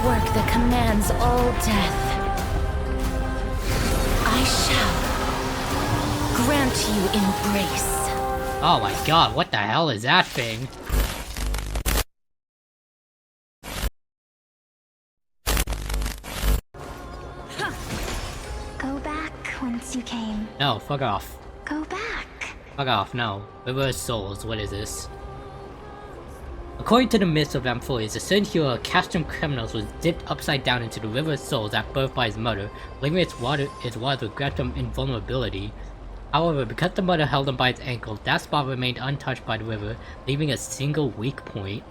work that commands all death. I shall grant you embrace. Oh my god, what the hell is that thing? Go back whence you came. No, fuck off. Go back. Fuck off, no. River of Souls, what is this? According to the myths of Amphipolis, a certain hero of castrum criminals was dipped upside down into the River of Souls at birth by his mother, believing its water would grant him invulnerability. However, because the mother held him by its ankle, that spot remained untouched by the river, leaving a single weak point.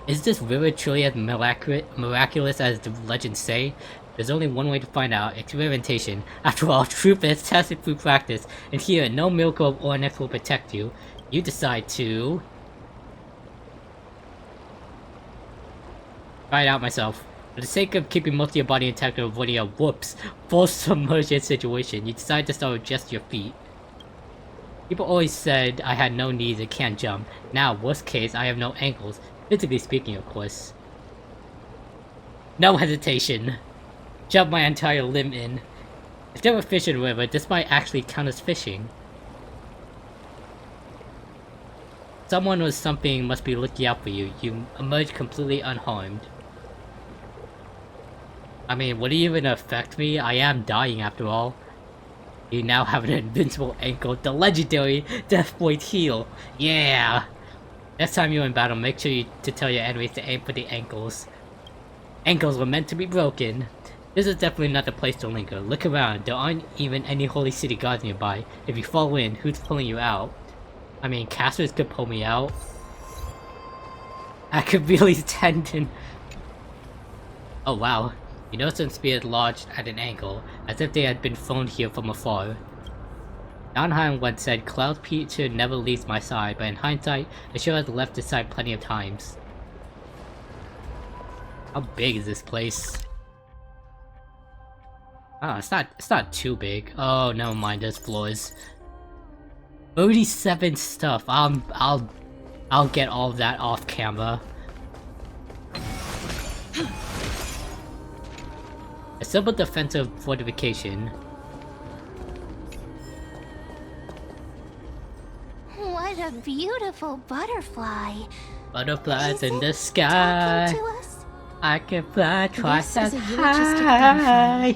Is this river truly as miraculous as the legends say? There's only one way to find out: experimentation. After all, truth is tested through practice, and here, no miracle of Ornex will protect you. You decide to... try it out myself. For the sake of keeping most of your body intact and avoiding a whoops, full submersion situation, you decide to start with just your feet. People always said I had no knees and can't jump. Now, worst case, I have no ankles. Physically speaking, of course. No hesitation. Jump my entire limb in. If there were fish in the river, this might actually count as fishing. Someone or something must be looking out for you. You emerge completely unharmed. I mean, would it even affect me? I am dying after all. You now have an invincible ankle, the legendary Death Point Heel. Yeah! Next time you're in battle, make sure to tell your enemies to aim for the ankles. Ankles were meant to be broken. This is definitely not the place to linger. Look around, there aren't even any holy city guards nearby. If you fall in, who's pulling you out? I mean, casters could pull me out. Achilles tendon. Oh wow. You notice some spears lodged at an angle, as if they had been thrown here from afar. Downheim once said, Cloud Peter never leaves my side, but in hindsight, it sure has left his side plenty of times. How big is this place? Oh, it's not too big. Oh, never mind, there's floors. 37 stuff. I'll get all of that off camera. A simple defensive fortification. What a beautiful butterfly. Butterflies in the sky. To us? I can fly twice as This is a high. eulogistic butterfly.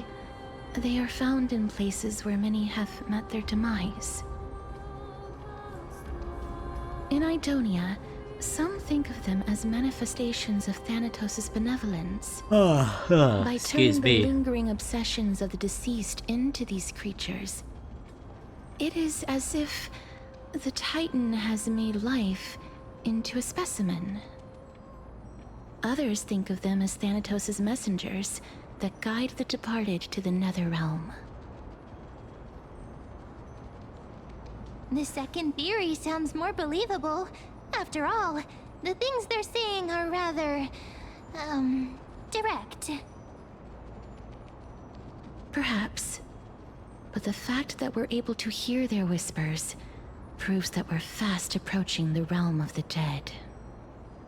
They are found in places where many have met their demise. In Idonia, some think of them as manifestations of Thanatos' benevolence. By Excuse turning the me. lingering obsessions of the deceased into these creatures, it is as if the Titan has made life into a specimen. Others think of them as Thanatos' messengers that guide the departed to the Netherrealm. The second theory sounds more believable. After all, the things they're saying are rather, direct. Perhaps. But the fact that we're able to hear their whispers proves that we're fast approaching the realm of the dead.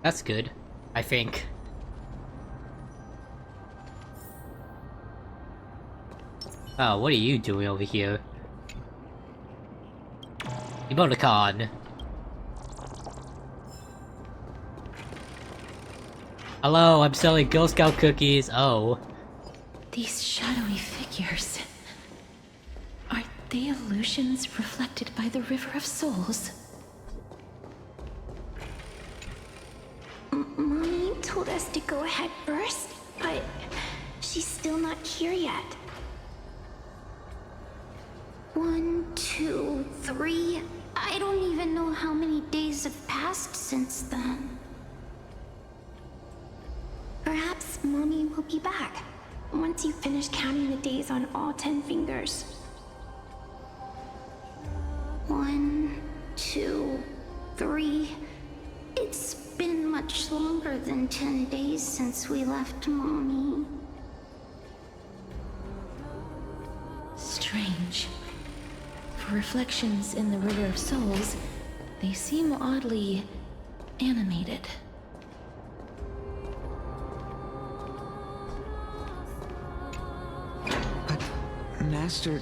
That's good, I think. Oh, what are you doing over here? Emoticon. Hello, I'm selling Girl Scout cookies. Oh. These shadowy figures... are they illusions reflected by the River of Souls? Mommy told us to go ahead first, but she's still not here yet. 1, 2, 3... I don't even know how many days have passed since then. Perhaps Mommy will be back once you finish counting the days on all 10 fingers. 1, 2, 3... It's been much longer than 10 days since we left Mommy. Strange. For reflections in the River of Souls, they seem oddly animated. Master,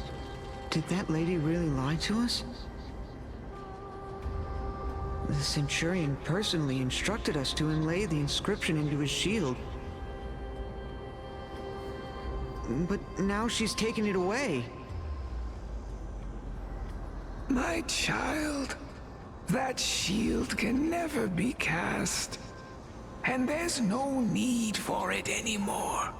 did that lady really lie to us? The Centurion personally instructed us to inlay the inscription into his shield. But now she's taken it away. My child, that shield can never be cast. And there's no need for it anymore.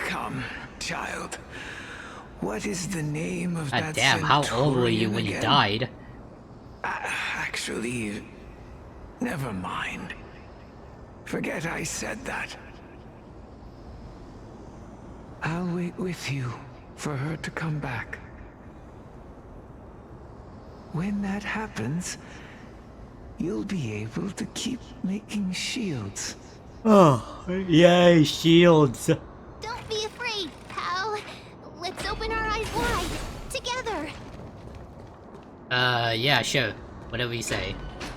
Come, child. What is the name of God that damn, how old were you Centurion when you again? died? Actually, never mind. Forget I said that. I'll wait with you for her to come back. When that happens, you'll be able to keep making shields. Oh, yay, shields. Don't be afraid, pal. Let's open our eyes wide. Together. Yeah, sure. Whatever you say.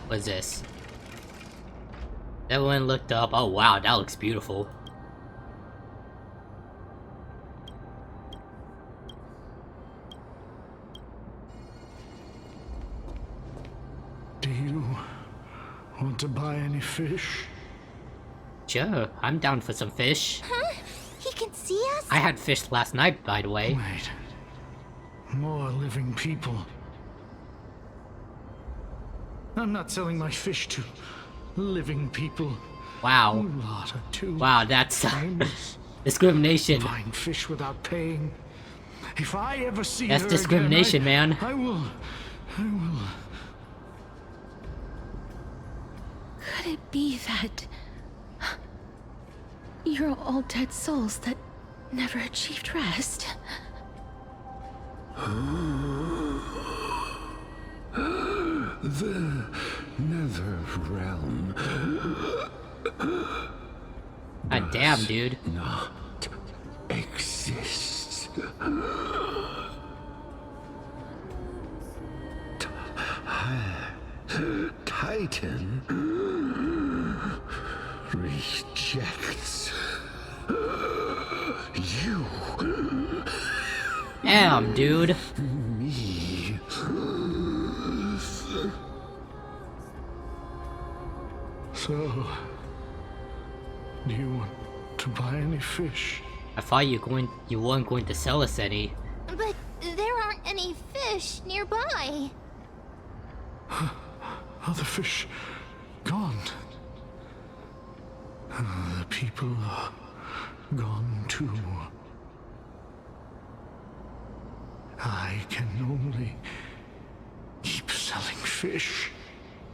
What's this? Everyone looked up. Oh wow, that looks beautiful. Do you want to buy any fish? Sure, I'm down for some fish. Huh? He can see us? I had fish last night, by the way. Wait. More living people. I'm not selling my fish to living people. Wow. You lot are too Wow, that's famous. discrimination. Buying fish without paying. If I ever see That's her discrimination, again, man. I will. Could it be that you're all dead souls that never achieved rest? The Nether realm God damn, dude. not exists. Titan rejects you. Damn, dude. Me. So, do you want to buy any fish? I thought you weren't going to sell us any. But there aren't any fish nearby. Other fish gone. The people are gone too. I can only keep selling fish.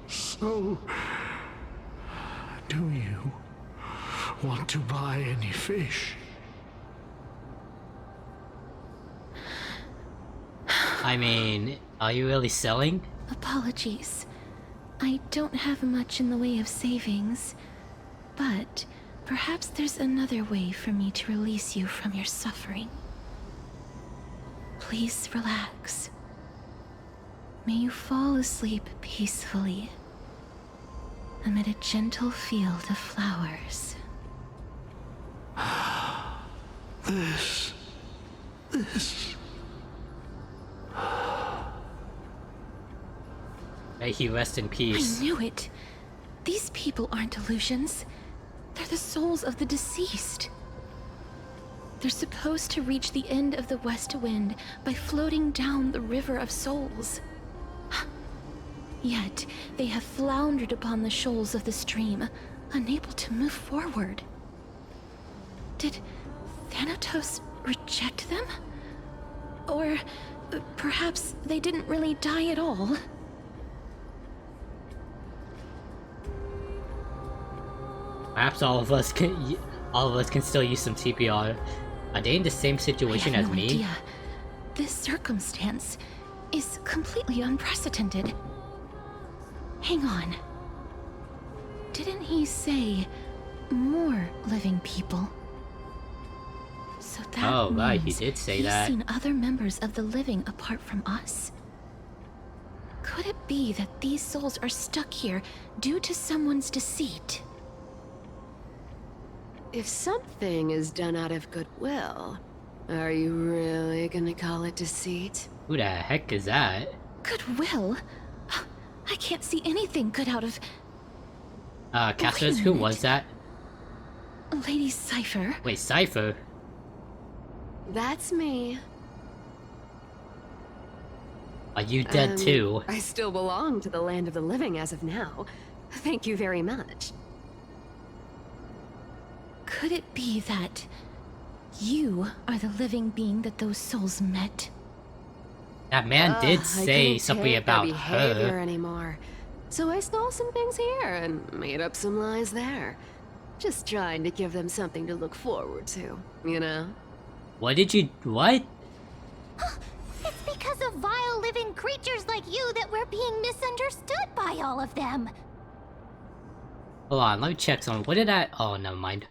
So, do you want to buy any fish? I mean, are you really selling? Apologies. I don't have much in the way of savings, but perhaps there's another way for me to release you from your suffering. Please relax. May you fall asleep peacefully amid a gentle field of flowers. This. May he rest in peace. I knew it. These people aren't illusions. They're the souls of the deceased. They're supposed to reach the end of the West Wind by floating down the River of Souls. Yet, they have floundered upon the shoals of the stream, unable to move forward. Did Thanatos reject them? Or perhaps they didn't really die at all? Perhaps all of us can still use some CPR. Are they in the same situation I as have no me? idea. This circumstance is completely unprecedented. Hang on. Didn't he say more living people? So that Oh, right, he means did say he's that. seen other members of the living apart from us. Could it be that these souls are stuck here due to someone's deceit? If something is done out of goodwill, are you really gonna call it deceit? Who the heck is that? Goodwill? I can't see anything good out of Casters, who was that? Lady Cypher. Wait, Cypher? That's me. Are you dead too? I still belong to the land of the living as of now. Thank you very much. Could it be that you are the living being that those souls met? That man did I say couldn't something take their about behavior her. anymore. So I stole some things here and made up some lies there. Just trying to give them something to look forward to, you know? What did you... what? It's because of vile living creatures like you that we're being misunderstood by all of them. Hold on, let me check something. What did I... oh, never mind.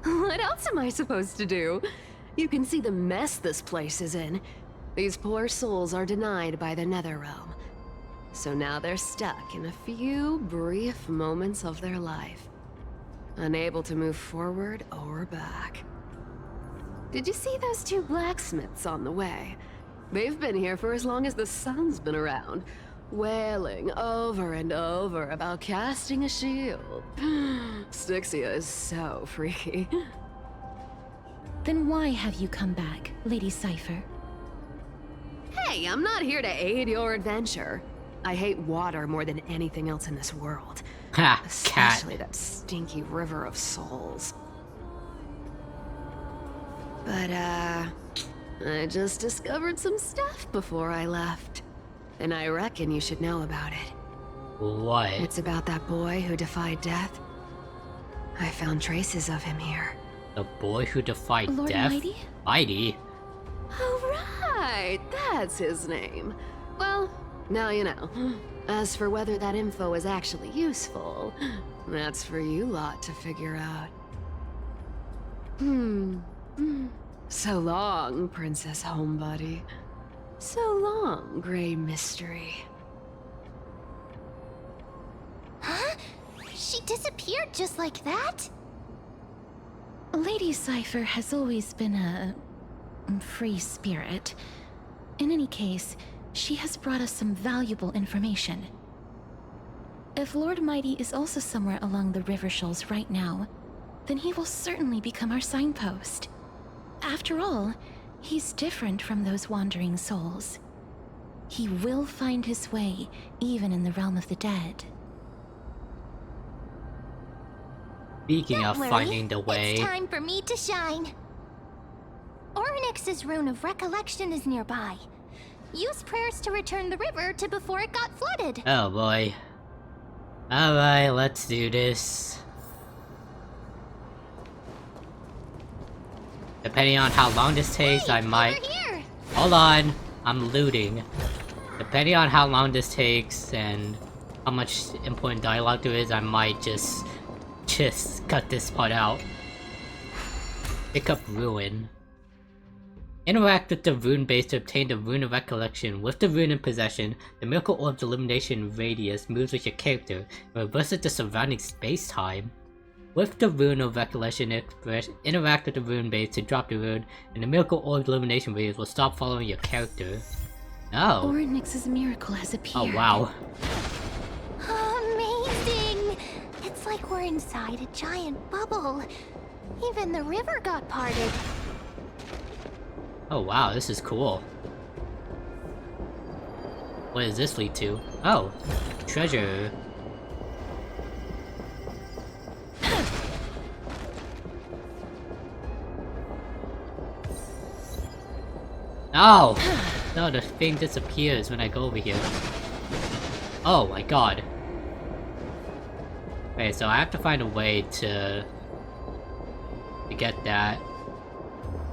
What else am I supposed to do? You can see the mess this place is in. These poor souls are denied by the Netherrealm. So now they're stuck in a few brief moments of their life. Unable to move forward or back. Did you see those two blacksmiths on the way? They've been here for as long as the sun's been around, wailing over and over about casting a shield. Styxia is so freaky. Then why have you come back, Lady Cypher? Hey, I'm not here to aid your adventure. I hate water more than anything else in this world. Ha! Cat. Especially that stinky river of souls. But, I just discovered some stuff before I left. And I reckon you should know about it. What? It's about that boy who defied death. I found traces of him here. The boy who defied Lord death? Mighty? Mighty? Oh, right! That's his name. Well, now you know. As for whether that info is actually useful, that's for you lot to figure out. So long, Princess Homebody. So long, Grey Mystery. Huh? She disappeared just like that? Lady Cypher has always been a free spirit. In any case, she has brought us some valuable information. If Lord Mighty is also somewhere along the river shoals right now, then he will certainly become our signpost. After all, he's different from those wandering souls. He will find his way, even in the realm of the dead. Speaking Don't of worry, finding the way... It's time for me to shine. Orynyx's rune of recollection is nearby. Use prayers to return the river to before it got flooded. Oh boy. Alright, let's do this. Depending on how long this takes, I might... Over here. Hold on, I'm looting. Depending on how long this takes and how much important dialogue there is, I might just cut this part out. Pick up Ruin. Interact with the rune base to obtain the Rune of Recollection. With the rune in possession, the Miracle Orb's illumination radius moves with your character and reverses the surrounding space-time. With the Rune of Recollection, interact with the rune base to drop the rune, and the Miracle Orb's illumination radius will stop following your character. Oh. Orynyx's miracle has appeared. Oh wow. Amazing! It's like we're inside a giant bubble. Even the river got parted. Oh wow, this is cool. What does this lead to? Oh, treasure. Oh! No, the thing disappears when I go over here. Oh my god. Okay, so I have to find a way to get that.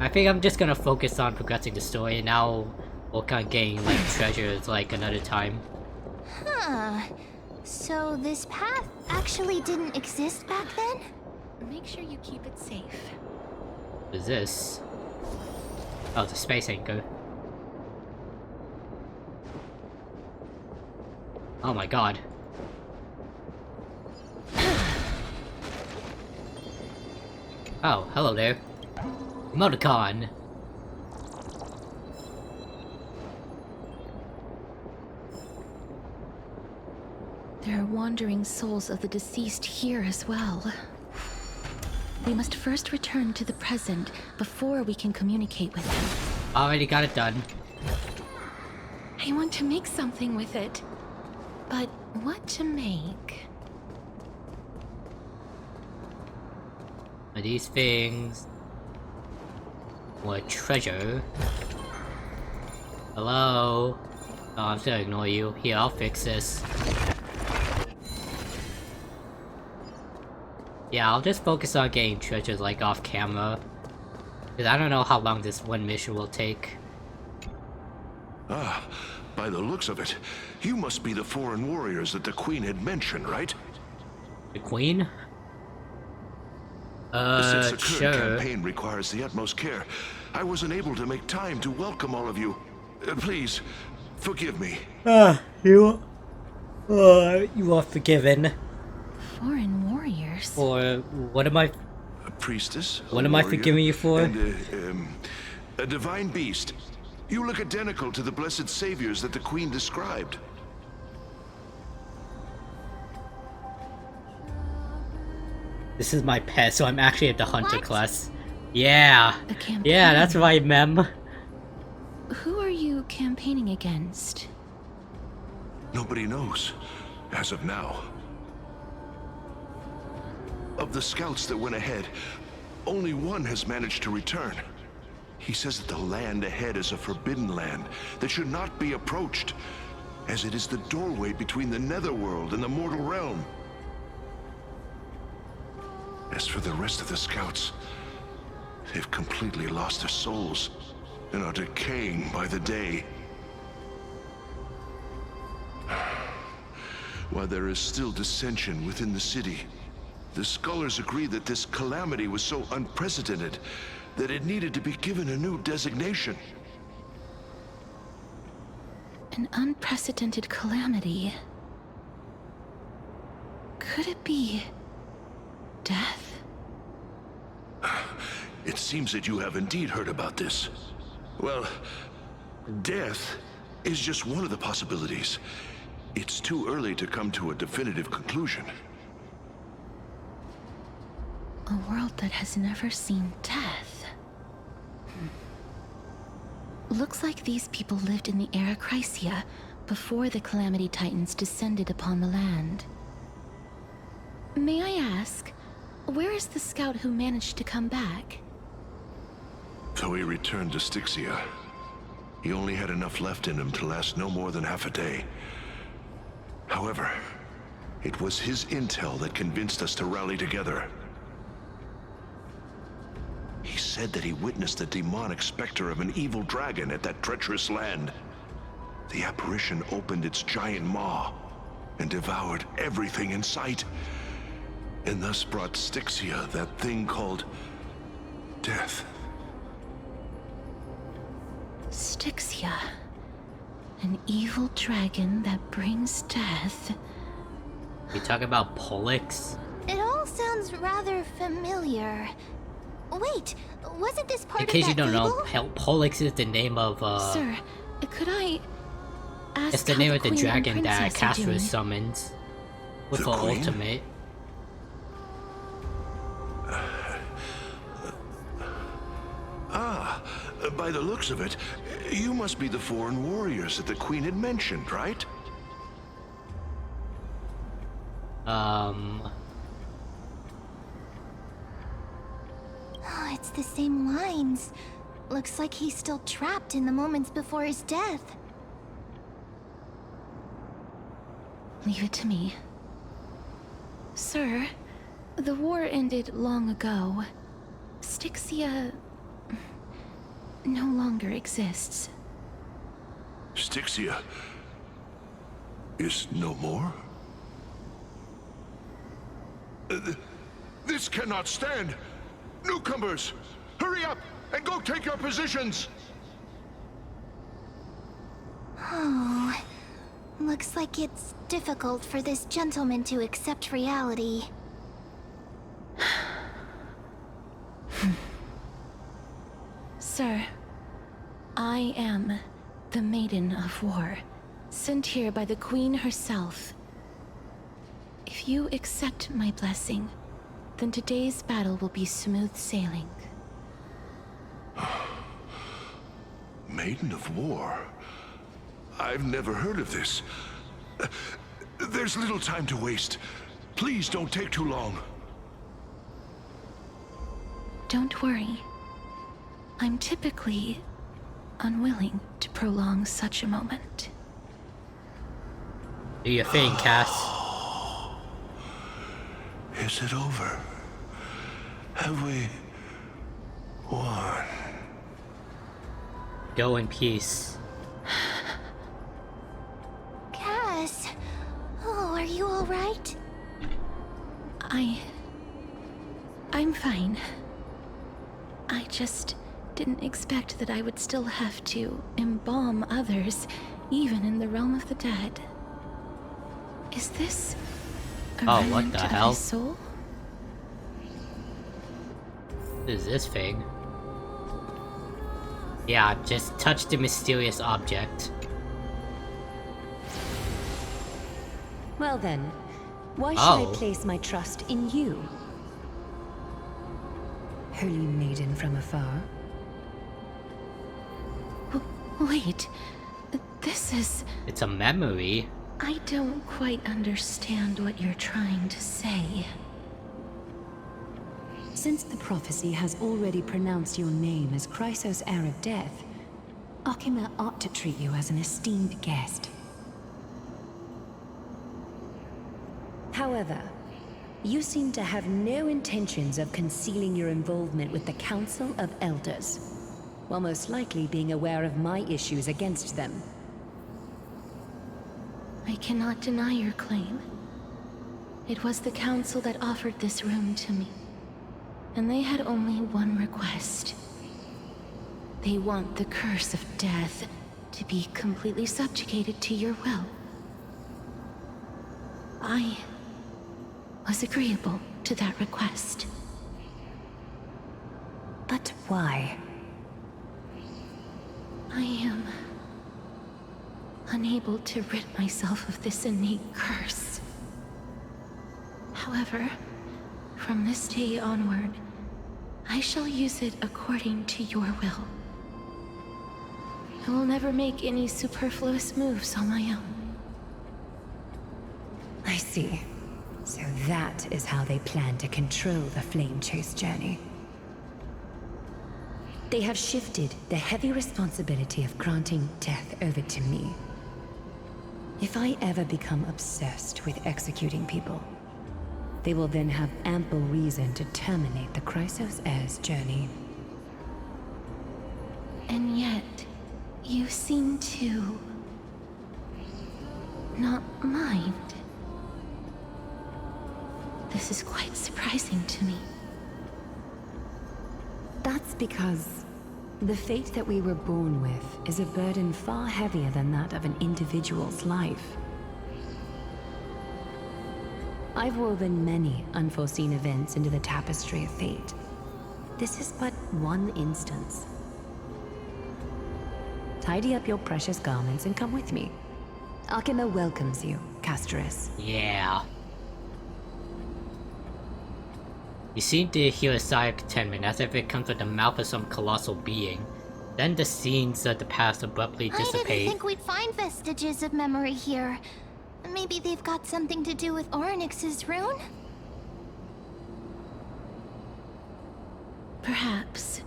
I think I'm just gonna focus on progressing the story, and now we'll kind of getting like treasures like another time. Huh. So this path actually didn't exist back then? Make sure you keep it safe. What is this? Oh, the space anchor. Oh my god. Oh, hello there. Emoticon. There are wandering souls of the deceased here as well. We must first return to the present before we can communicate with them. Already got it done. I want to make something with it. But what to make? Are these things... What treasure? Hello? Oh, I'm just gonna ignore you. Here, I'll fix this. Yeah, I'll just focus on getting treasures like off camera. Because I don't know how long this one mission will take. Ah, by the looks of it, you must be the foreign warriors that the Queen had mentioned, right? The Queen? Since the Sure. current campaign requires the utmost care, I wasn't able to make time to welcome all of you. Please, forgive me. You are forgiven. Foreign warriors? For what am I? A priestess? What a am I warrior, forgiving you for? And a divine beast. You look identical to the blessed saviors that the Queen described. This is my pet, so I'm actually at the hunter class. Yeah. A campaign? Yeah, that's right, mem. Who are you campaigning against? Nobody knows, as of now. Of the scouts that went ahead, only one has managed to return. He says that the land ahead is a forbidden land that should not be approached, as it is the doorway between the Netherworld and the mortal realm. As for the rest of the scouts, they've completely lost their souls and are decaying by the day. While there is still dissension within the city, the scholars agree that this calamity was so unprecedented that it needed to be given a new designation. An unprecedented calamity. Could it be... death? It seems that you have indeed heard about this. Well, death is just one of the possibilities. It's too early to come to a definitive conclusion. A world that has never seen death. Looks like these people lived in the era Chrysia before the Calamity Titans descended upon the land. May I ask, where is the scout who managed to come back? So he returned to Styxia. He only had enough left in him to last no more than half a day. However, it was his intel that convinced us to rally together. He said that he witnessed the demonic specter of an evil dragon at that treacherous land. The apparition opened its giant maw and devoured everything in sight, and thus brought Styxia that thing called death. Styxia. An evil dragon that brings death. You talk about POLLUX? It all sounds rather familiar. Wait, wasn't this part In of case that you don't know, fable? POLLUX is the name of Sir, could I ask it's the how name of the Queen and dragon that Princess are doing? Casper summons with The her Queen? ultimate. By the looks of it, you must be the foreign warriors that the Queen had mentioned, right? Oh, it's the same lines. Looks like he's still trapped in the moments before his death. Leave it to me. Sir, the war ended long ago. Styxia... no longer exists. Styxia is no more? This cannot stand! Newcomers, hurry up and go take your positions! Oh, Looks like it's difficult for this gentleman to accept reality. Sir, I am the Maiden of War, sent here by the Queen herself. If you accept my blessing, then today's battle will be smooth sailing. Maiden of War? I've never heard of this. There's little time to waste. Please don't take too long. Don't worry. I'm typically unwilling to prolong such a moment. Do your thing, Cass. Is it over? Have we won? Go in peace. Cass! Oh, are you alright? I'm fine. I just didn't expect that I would still have to embalm others, even in the realm of the dead. Is this a Oh, what remnant the of hell? his soul? What is this thing? Yeah, just touch the mysterious object. Well then, why should I Oh. place my trust in you? Holy maiden from afar. Wait, this is... It's a memory. I don't quite understand what you're trying to say. Since the prophecy has already pronounced your name as Chrysos, heir of death, Akima ought to treat you as an esteemed guest. However, you seem to have no intentions of concealing your involvement with the Council of Elders, while most likely being aware of my issues against them. I cannot deny your claim. It was the Council that offered this room to me. And they had only one request. They want the curse of death to be completely subjugated to your will. I was agreeable to that request. But why? I am unable to rid myself of this innate curse. However, from this day onward, I shall use it according to your will. I will never make any superfluous moves on my own. I see. So that is how they plan to control the Flame Chase journey. They have shifted the heavy responsibility of granting death over to me. If I ever become obsessed with executing people, they will then have ample reason to terminate the Chrysos heir's journey. And yet, you seem to not mind. This is quite surprising to me. That's because the fate that we were born with is a burden far heavier than that of an individual's life. I've woven many unforeseen events into the tapestry of fate. This is but one instance. Tidy up your precious garments and come with me. Akima welcomes you, Castoris. Yeah. You seem to hear a sigh of contentment as if it comes from the mouth of some colossal being. Then the scenes of the past abruptly I didn't dissipate. think we'd find vestiges of memory here. Maybe they've got something to do with Orynyx's rune? Perhaps,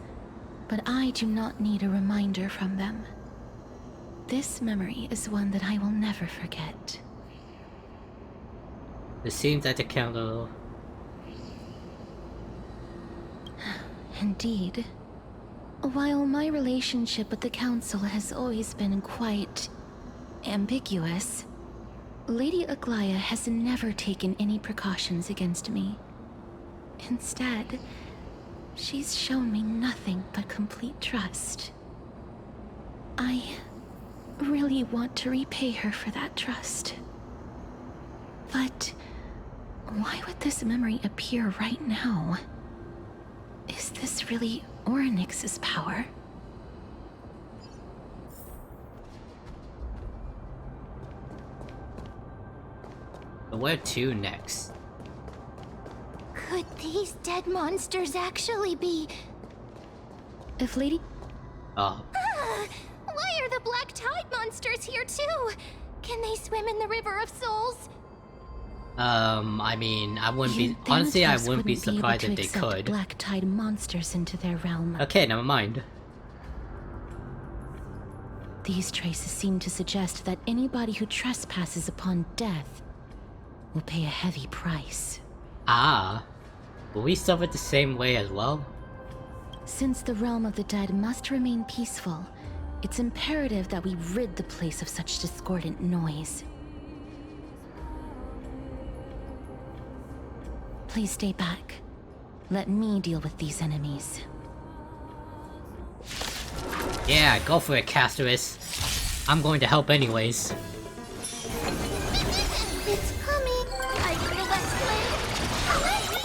but I do not need a reminder from them. This memory is one that I will never forget. It seems that the candle... Indeed. While my relationship with the Council has always been quite ambiguous, Lady Aglaya has never taken any precautions against me. Instead, she's shown me nothing but complete trust. I really really want to repay her for that trust. But why would this memory appear right now? Is this really Orynyx's power? But where to next? Could these dead monsters actually be... If Lady... Oh. Why are the black tide monsters here too? Can they swim in the River of Souls? I mean, I wouldn't be... Honestly, I wouldn't be surprised if they could. Black tide monsters into their realm. Okay, never mind. These traces seem to suggest that anybody who trespasses upon death will pay a heavy price. Ah. Will we suffer the same way as well? Since the realm of the dead must remain peaceful, it's imperative that we rid the place of such discordant noise. Please stay back. Let me deal with these enemies. Yeah, go for it, Castorus. I'm going to help anyways. It's coming! I the West Wind! Let me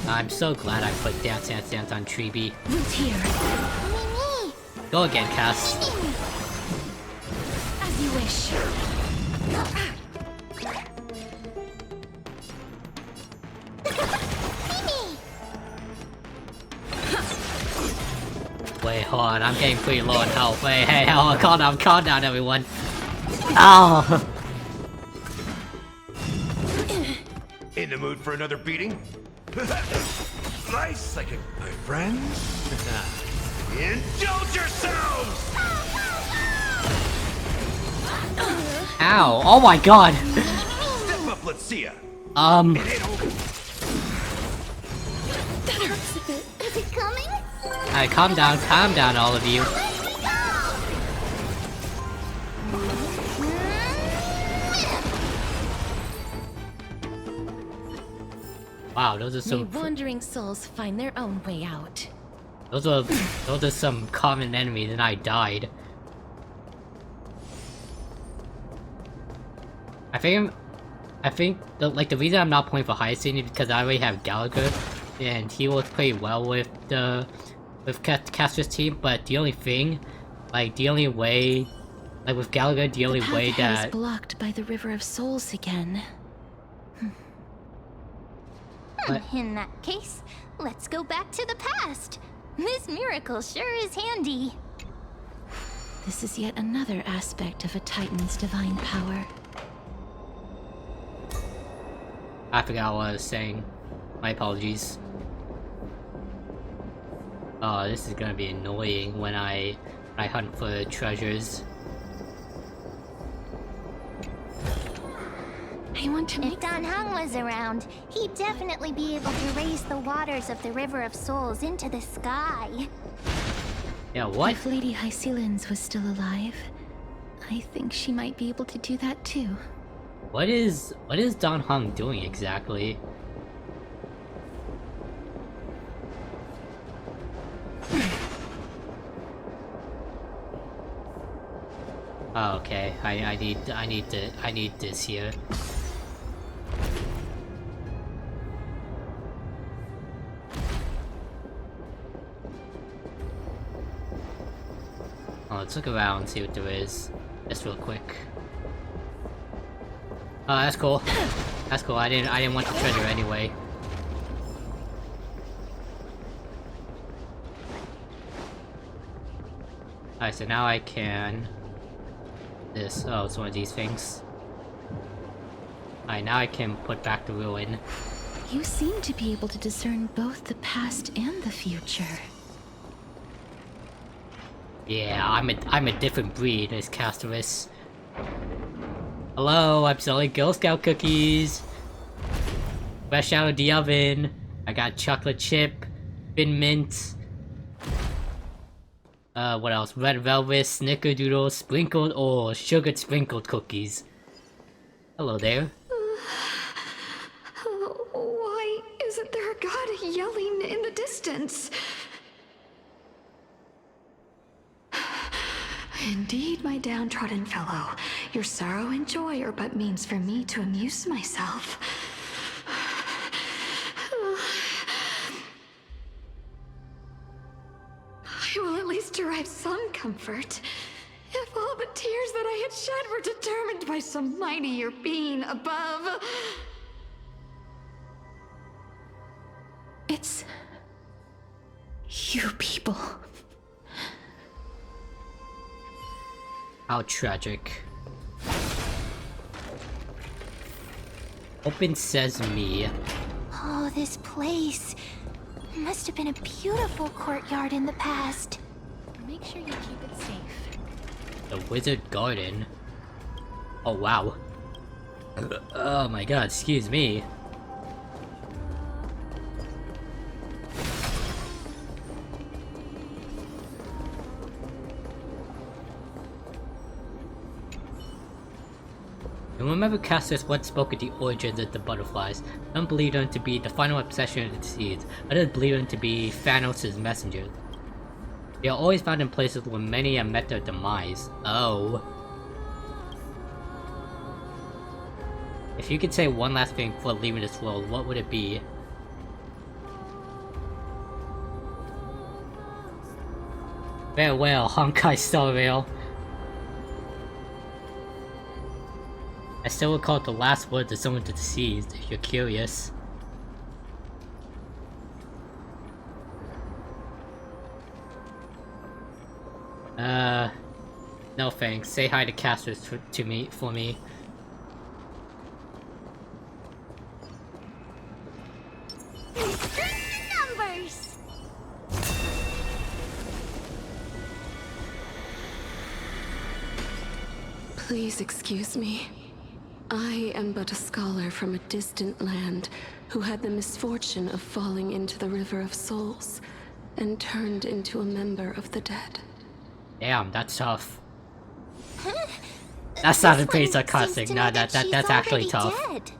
go! I'm so glad I put Dance Dance Dance on Treeby. Root here. Mimi! Go again, Cass. As you wish. Wait, hold on, I'm getting pretty low on health. Wait, hey, hold on, calm down, everyone. Ow! In the mood for another beating? Nice psychic, my friends. Indulge yourselves! Ow! Oh my god! Step up, let's see ya. That hurts a bit. Is it coming? Alright, calm down, all of you. Wow, those are some. May wandering souls find their own way out. Those are some common enemies, and I died. I think the reason I'm not playing for Hyacinth is because I already have Gallagher, and he works pretty well with Caster's team. But the only thing, the only way, with Gallagher, the only way that that is blocked by the River of Souls again. In that case, let's go back to the past. This miracle sure is handy. This is yet another aspect of a Titan's divine power. I forgot what I was saying. My apologies. Oh, this is gonna be annoying when I hunt for treasures. I want to If Dan Hang was around, he'd definitely be able to raise the waters of the River of Souls into the sky. Yeah, what? If Lady Hycelens was still alive, I think she might be able to do that too. What is Dan Hang doing exactly? Oh, okay. I need this here. Oh, let's look around and see what there is. Just real quick. Oh, that's cool. That's cool. I didn't want the treasure anyway. Alright, so now I can... This. Oh, it's one of these things. Alright, now I can put back the ruin. You seem to be able to discern both the past and the future. Yeah, I'm a different breed as Castorus. Hello, I'm selling Girl Scout cookies. Fresh out of the oven. I got chocolate chip, thin mint. What else? Red velvet, snickerdoodle, sprinkled or sugar sprinkled cookies. Hello there. Why isn't there a god yelling in the distance? Indeed, my downtrodden fellow, your sorrow and joy are but means for me to amuse myself. I will at least derive some comfort. If all the tears that I had shed were determined by some mightier being above. It's you people. How tragic. Open sesame. Oh, this place. Must have been a beautiful courtyard in the past. Make sure you keep it safe. The wizard garden. Oh wow. Oh my god, excuse me. And remember casters once spoke of the origins of the butterflies. Some believe them to be the final obsession of the deceased, others believe them to be Thanos' messengers. They are always found in places where many have met their demise. Oh. If you could say one last thing before leaving this world, what would it be? Farewell, Honkai Star Rail. I still recall the last words of someone deceased, if you're curious. No thanks. Say hi to casters for me. Numbers! Please excuse me. I am but a scholar from a distant land who had the misfortune of falling into the River of Souls and turned into a member of the dead. Damn, that's tough. That sounded pretty sarcastic. No, that's actually tough. Dead.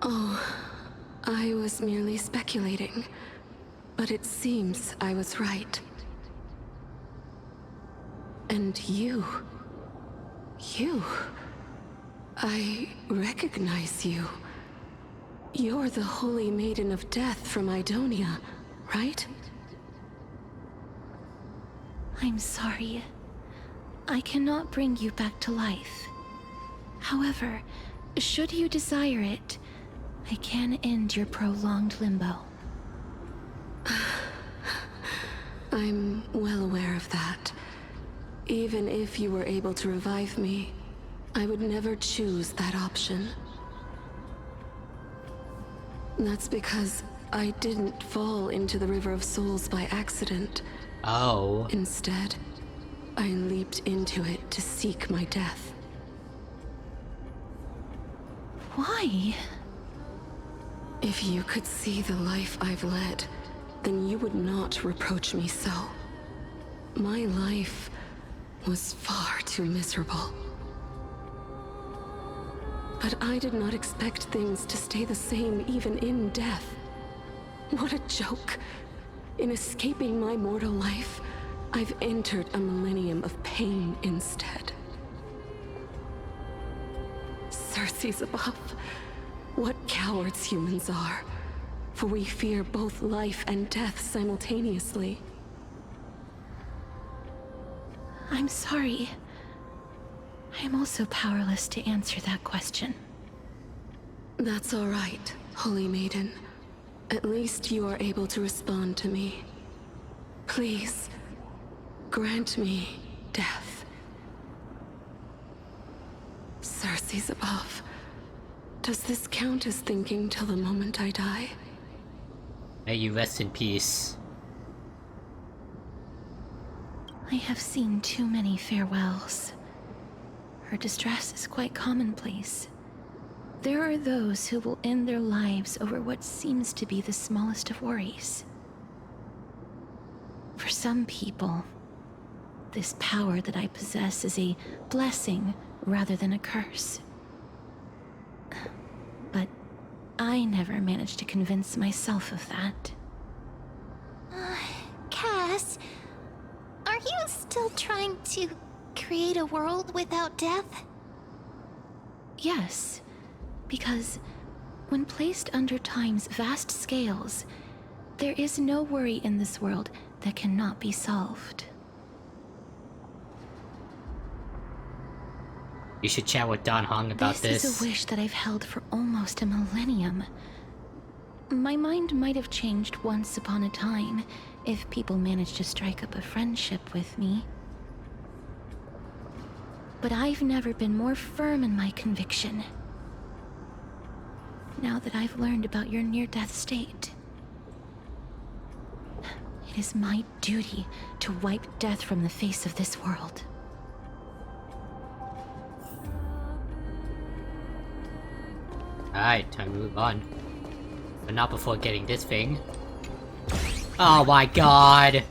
Oh, I was merely speculating, but it seems I was right. And you, I recognize you. You're the Holy Maiden of Death from Idonia, right? I'm sorry. I cannot bring you back to life. However, should you desire it, I can end your prolonged limbo. I'm well aware of that. Even if you were able to revive me, I would never choose that option. That's because I didn't fall into the River of Souls by accident. Oh. Instead, I leaped into it to seek my death. Why? If you could see the life I've led, then you would not reproach me so. My life was far too miserable. But I did not expect things to stay the same even in death. What a joke. In escaping my mortal life, I've entered a millennium of pain instead. Circe's above. What cowards humans are. For we fear both life and death simultaneously. I'm sorry. I am also powerless to answer that question. That's all right, Holy Maiden. At least you are able to respond to me. Please, grant me death. Circe's above. Does this count as thinking till the moment I die? May you rest in peace. I have seen too many farewells. Her distress is quite commonplace. There are those who will end their lives over what seems to be the smallest of worries. For some people, this power that I possess is a blessing rather than a curse. But I never managed to convince myself of that. Cass, aren't you still trying to create a world without death? Yes, because when placed under time's vast scales, there is no worry in this world that cannot be solved. You should chat with Don Hong about this. This is a wish that I've held for almost a millennium. My mind might have changed once upon a time if people managed to strike up a friendship with me. But I've never been more firm in my conviction. Now that I've learned about your near-death state, it is my duty to wipe death from the face of this world. Alright, time to move on. But not before getting this thing. Oh my god!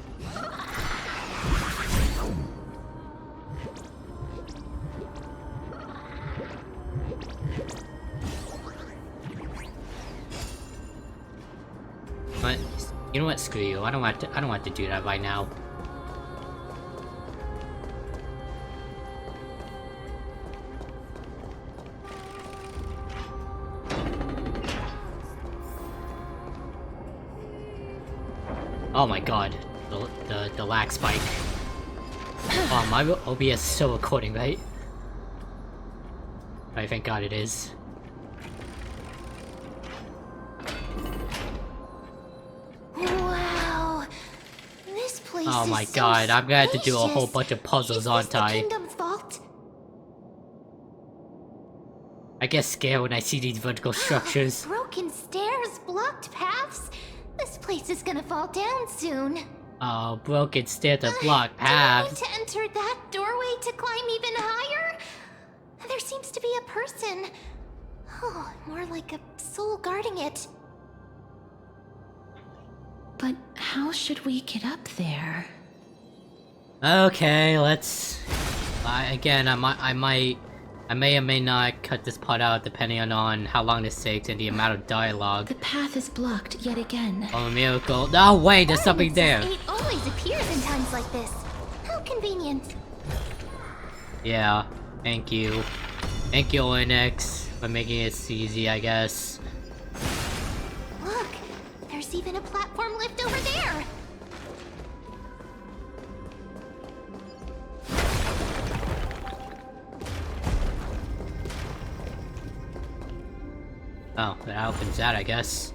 But you know what? Screw you. I don't want to do that right now. Oh my god, the lag spike. Oh, my OBS is still recording, right? I thank god it is. Wow, this place Oh my is so god, I'm gonna have to do a whole spacious. bunch of puzzles, Is aren't this the I? kingdom's vault? I get scared when I see these vertical structures. Broken stairs, blocked paths. This place is gonna fall down soon. Oh, broken stairs and blocked Do I need paths. to enter that doorway to climb even higher? There seems to be a person. Oh, more like a soul guarding it. But how should we get up there? Okay, let's... again, I may or may not cut this part out depending on how long this takes and the amount of dialogue. The path is blocked yet again. Oh, a miracle. No, wait, there's something there. It always appears in times like this. How convenient. Yeah, thank you. Thank you, ONX, for making it easy, I guess. Look, there's even a platform lift over there. Oh, that opens that, I guess.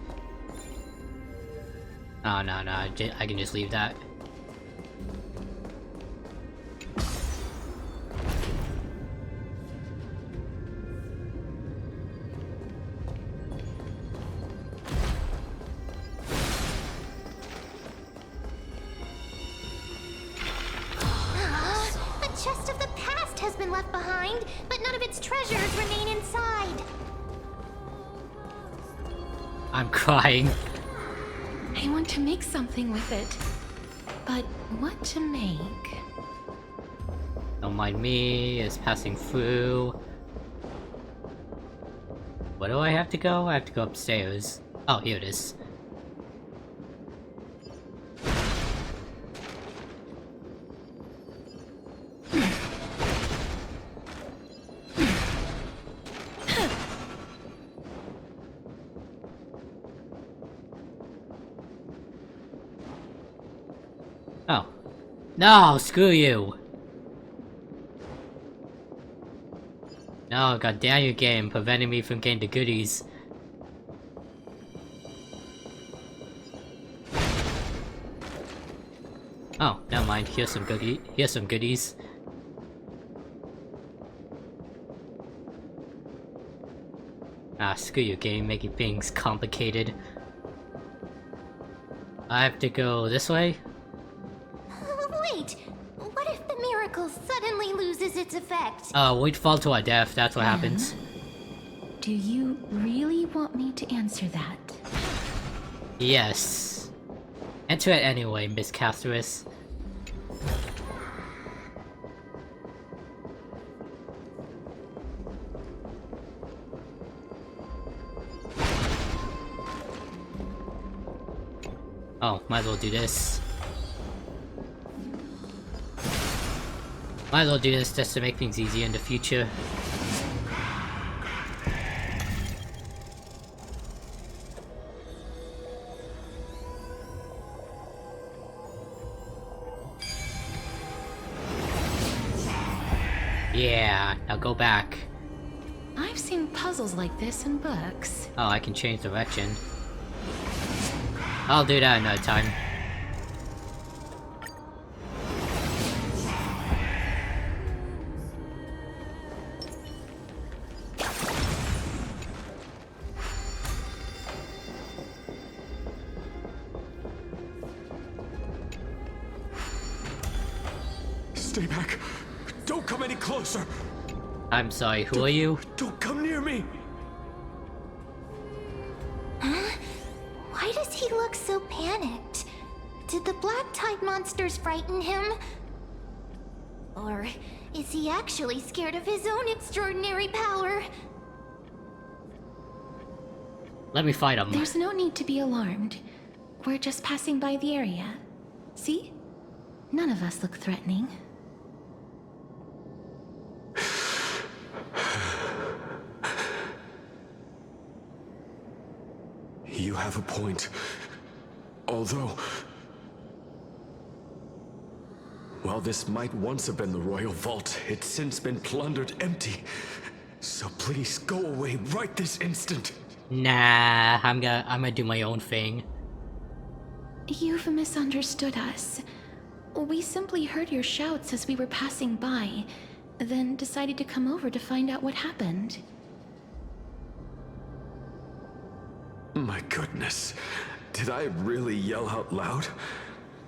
Oh, no, I can just leave that. A chest of the past has been left behind, but none of its treasures remain inside. I'm crying. I want to make something with it. But what to make? Don't mind me, it's passing through. Where do I have to go? I have to go upstairs. Oh, here it is. Oh. No, screw you! No, goddamn your game, preventing me from getting the goodies. Oh, never mind, here's some goodies. Ah, screw you game, making things complicated. I have to go this way? Wait, what if the miracle suddenly loses its effect? Oh, we'd fall to our death, that's what happens. Do you really want me to answer that? Yes. Enter it anyway, Miss Casterus. Oh, might as well do this. Might as well do this just to make things easier in the future. Yeah, now go back. I've seen puzzles like this in books. Oh, I can change direction. I'll do that another time. Stay back. Don't come any closer. I'm sorry, who are you? Don't come near me. Huh? Why does he look so panicked? Did the black tide monsters frighten him? Or is he actually scared of his own extraordinary power? Let me fight him. There's no need to be alarmed. We're just passing by the area. See? None of us look threatening. You have a point. Although... while this might once have been the royal vault, it's since been plundered empty. So please, go away right this instant. Nah, I'm gonna do my own thing. You've misunderstood us. We simply heard your shouts as we were passing by, then decided to come over to find out what happened. My goodness. Did I really yell out loud?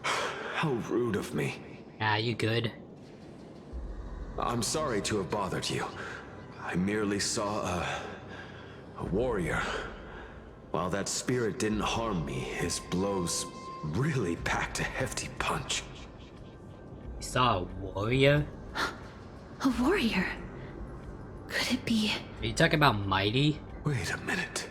How rude of me. Ah, you good. I'm sorry to have bothered you. I merely saw a warrior. While that spirit didn't harm me, his blows really packed a hefty punch. You saw a warrior? A warrior? Could it be... Are you talking about Mighty? Wait a minute.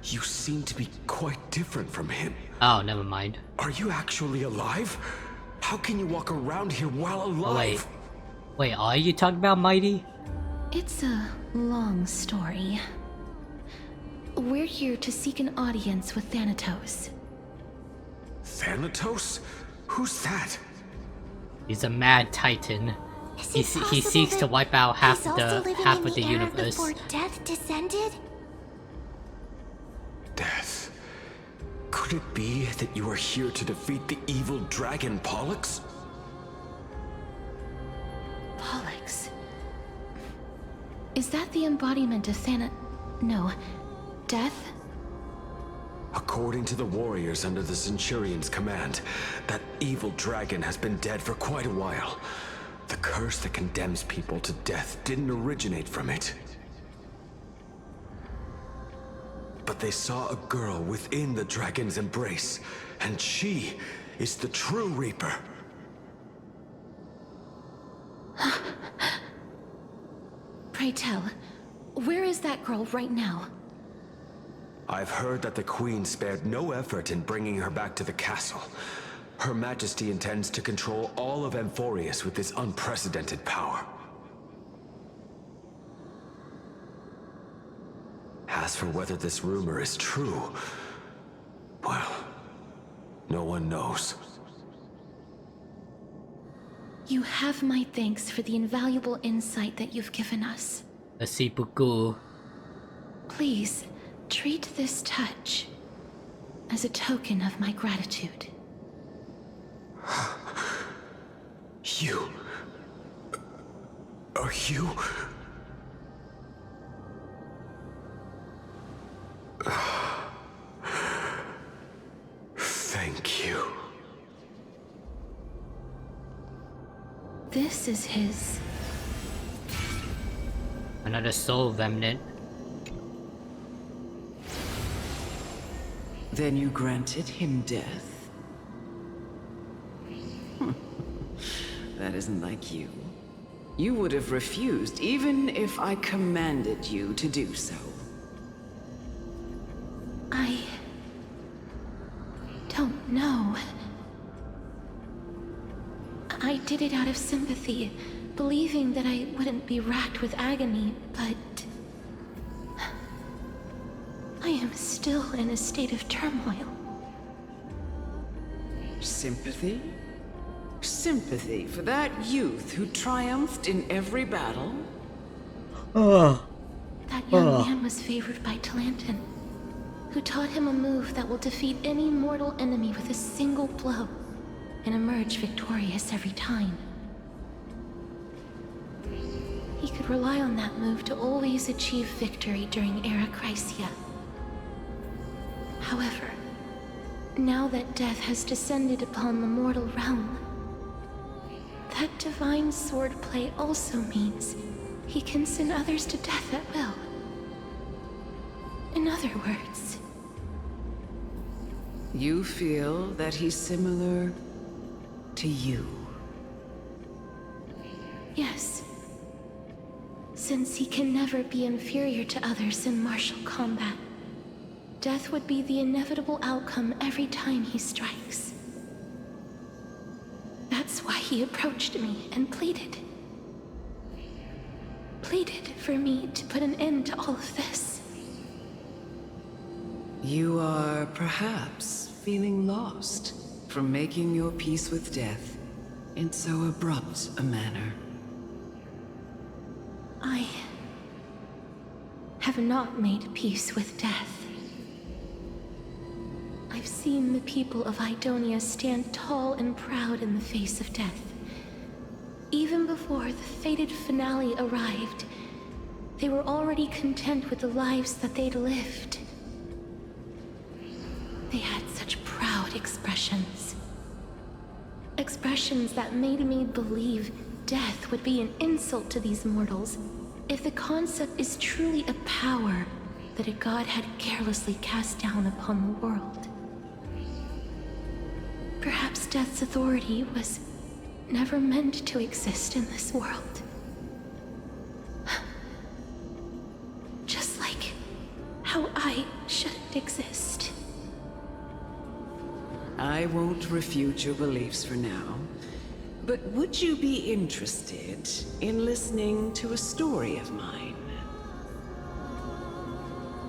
You seem to be quite different from him. Oh, never mind. Are you actually alive? How can you walk around here while alive? Wait, are you talking about Mighty? It's a long story. We're here to seek an audience with Thanatos. Thanatos? Who's that? He's a mad titan. He seeks to wipe out half of the universe. Before death descended? Death. Could it be that you are here to defeat the evil dragon POLLUX? POLLUX. Is that the embodiment of No. Death? According to the warriors under the Centurion's command, that evil dragon has been dead for quite a while. The curse that condemns people to death didn't originate from it. But they saw a girl within the dragon's embrace, and she is the true Reaper. Pray tell, where is that girl right now? I've heard that the Queen spared no effort in bringing her back to the castle. Her Majesty intends to control all of Amphorius with this unprecedented power. As for whether this rumor is true, well, no one knows. You have my thanks for the invaluable insight that you've given us. Asipuku. Please, treat this touch as a token of my gratitude. You... are you... Thank you. This is his... Another soul remnant. Then you granted him death? That isn't like you. You would have refused even if I commanded you to do so. I... don't know. I did it out of sympathy, believing that I wouldn't be racked with agony, but I am still in a state of turmoil. Sympathy? Sympathy for that youth who triumphed in every battle? That young man was favored by Talantin, who taught him a move that will defeat any mortal enemy with a single blow and emerge victorious every time. He could rely on that move to always achieve victory during Era Chrysia. However, now that death has descended upon the mortal realm, that divine swordplay also means he can send others to death at will. In other words... You feel that he's similar to you? Yes. Since he can never be inferior to others in martial combat, death would be the inevitable outcome every time he strikes. That's why he approached me and pleaded. Pleaded for me to put an end to all of this. You are perhaps feeling lost from making your peace with death in so abrupt a manner. I have not made peace with death. I've seen the people of Idonia stand tall and proud in the face of death. Even before the fated finale arrived, they were already content with the lives that they'd lived. They had such proud expressions. Expressions that made me believe death would be an insult to these mortals if the concept is truly a power that a god had carelessly cast down upon the world. Perhaps death's authority was never meant to exist in this world. Just like how I shouldn't exist. I won't refute your beliefs for now, but would you be interested in listening to a story of mine?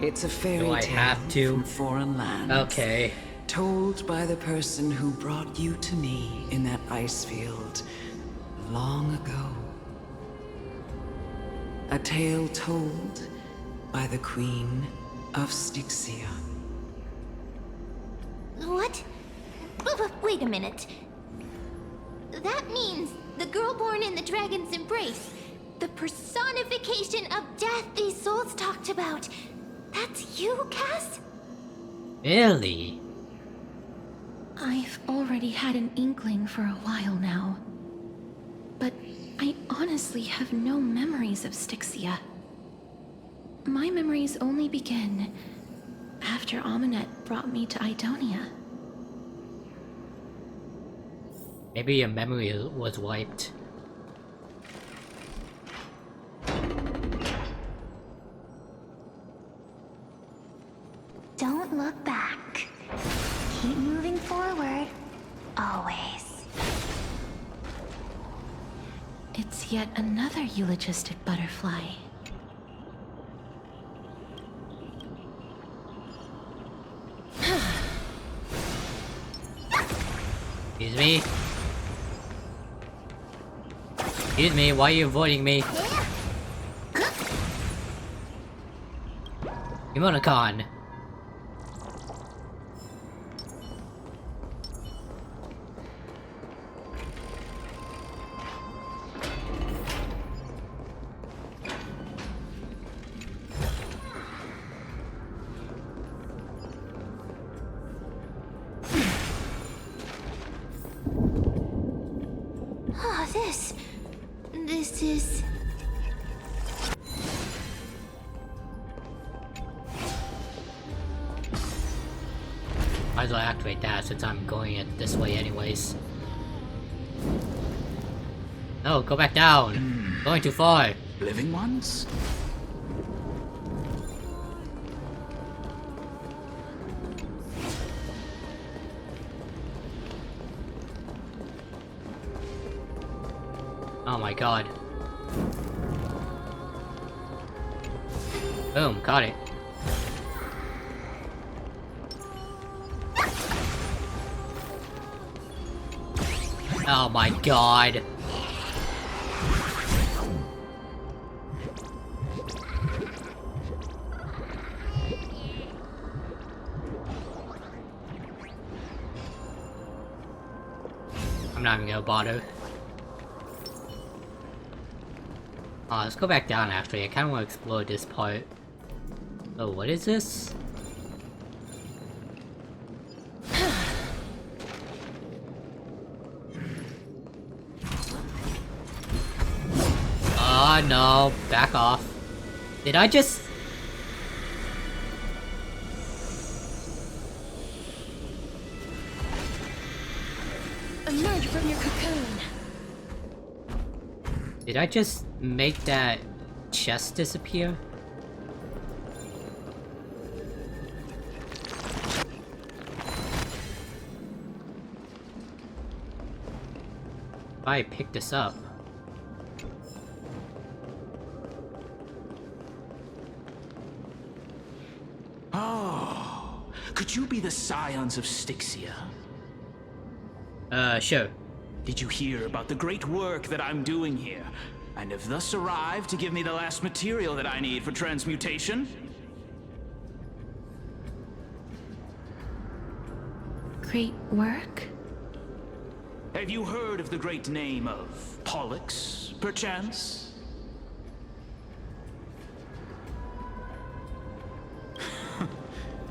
It's a fairy tale from foreign lands. Okay. Told by the person who brought you to me in that ice field long ago. A tale told by the Queen of Styxia. What? Wait a minute. That means the girl born in the dragon's embrace, the personification of death these souls talked about. That's you, Cass? Really? I've already had an inkling for a while now. But I honestly have no memories of Styxia. My memories only begin after Aminet brought me to Idonia. Maybe your memory was wiped. Don't look back. Keep moving forward. Always. It's yet another eulogistic butterfly. Excuse me? Excuse me, why are you avoiding me? Emoticon. Oh, this is... Might as well activate that since I'm going it this way anyways. No, go back down. Going too far. Living ones? Oh my god. Boom, got it. Oh my god. I'm not even gonna bother. Oh, let's go back down actually. I kinda wanna explore this part. Oh, what is this? Oh no, back off. Did I just... Emerge from your cocoon. Did I just make that chest disappear? If I pick this up. Oh, could you be the scions of Styxia? Sure. Did you hear about the great work that I'm doing here? And have thus arrived to give me the last material that I need for transmutation? Great work? Have you heard of the great name of POLLUX, perchance?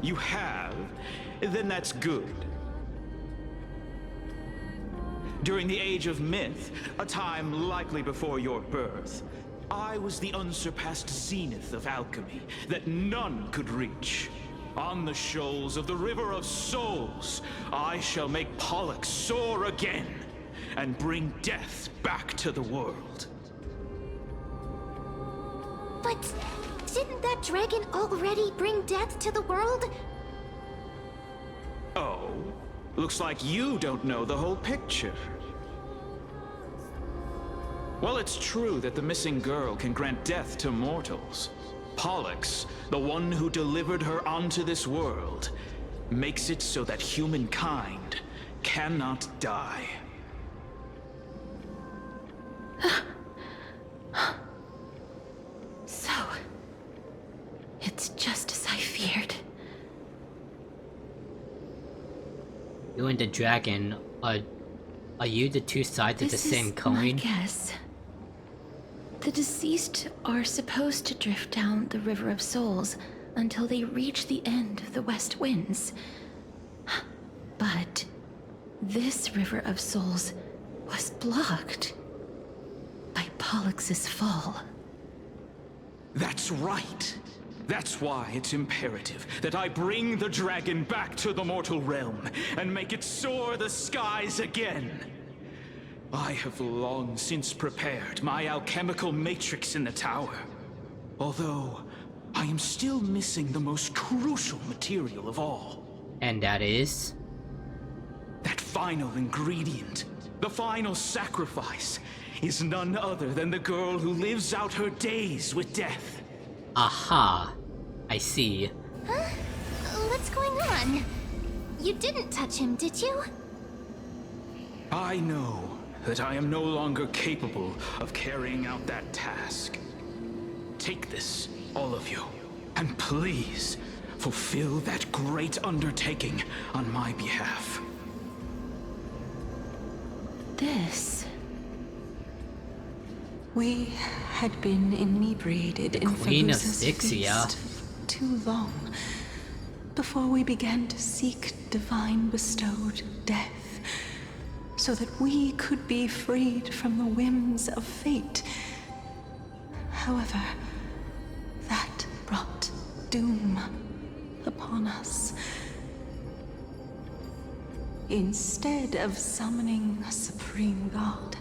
You have? Then that's good. During the Age of Myth, a time likely before your birth, I was the unsurpassed zenith of alchemy that none could reach. On the shoals of the River of Souls, I shall make POLLUX soar again and bring death back to the world. But didn't that dragon already bring death to the world? Oh, looks like you don't know the whole picture. Well, it's true that the missing girl can grant death to mortals. POLLUX, the one who delivered her onto this world, makes it so that humankind cannot die. So, it's just as I feared. You and the dragon, are you the two sides of the same coin? My guess. The deceased are supposed to drift down the River of Souls until they reach the end of the West Winds. But this River of Souls was blocked by Pollux's fall. That's right. That's why it's imperative that I bring the dragon back to the mortal realm and make it soar the skies again. I have long since prepared my alchemical matrix in the tower. Although, I am still missing the most crucial material of all. And that is? That final ingredient, the final sacrifice, is none other than the girl who lives out her days with death. Aha. I see. Huh? What's going on? You didn't touch him, did you? I know that I am no longer capable of carrying out that task. Take this, all of you, and please fulfill that great undertaking on my behalf. This... We had been inebriated in Queen of Felusa's Styxia. feast too long before we began to seek divine bestowed death, so that we could be freed from the whims of fate. However, that brought doom upon us. Instead of summoning a supreme god,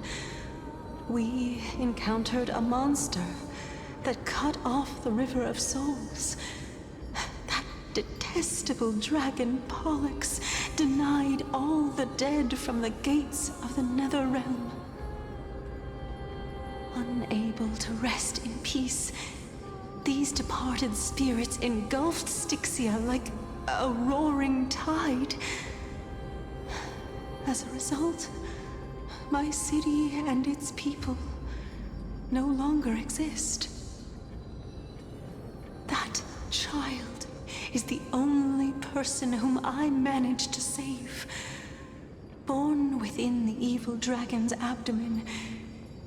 we encountered a monster that cut off the River of Souls. That detestable dragon POLLUX denied all the dead from the gates of the Netherrealm. unable to rest in peace. These departed spirits engulfed Styxia like a roaring tide. As a result, my city and its people no longer exist. That child is the only person whom I managed to save. Born within the evil dragon's abdomen,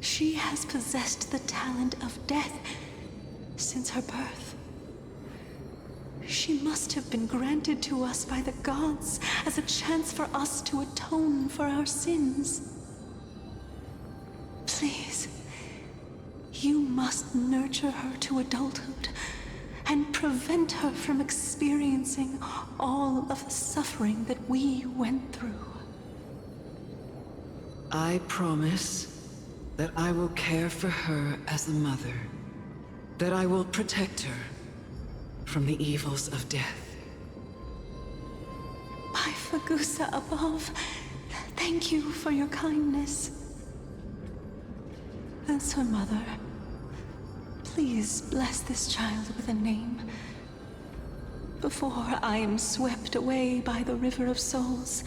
she has possessed the talent of death since her birth. She must have been granted to us by the gods as a chance for us to atone for our sins. Please, you must nurture her to adulthood and prevent her from experiencing all of the suffering that we went through. I promise that I will care for her as a mother, that I will protect her from the evils of death. My Fagusa above, thank you for your kindness. As her mother, please bless this child with a name before I am swept away by the River of Souls.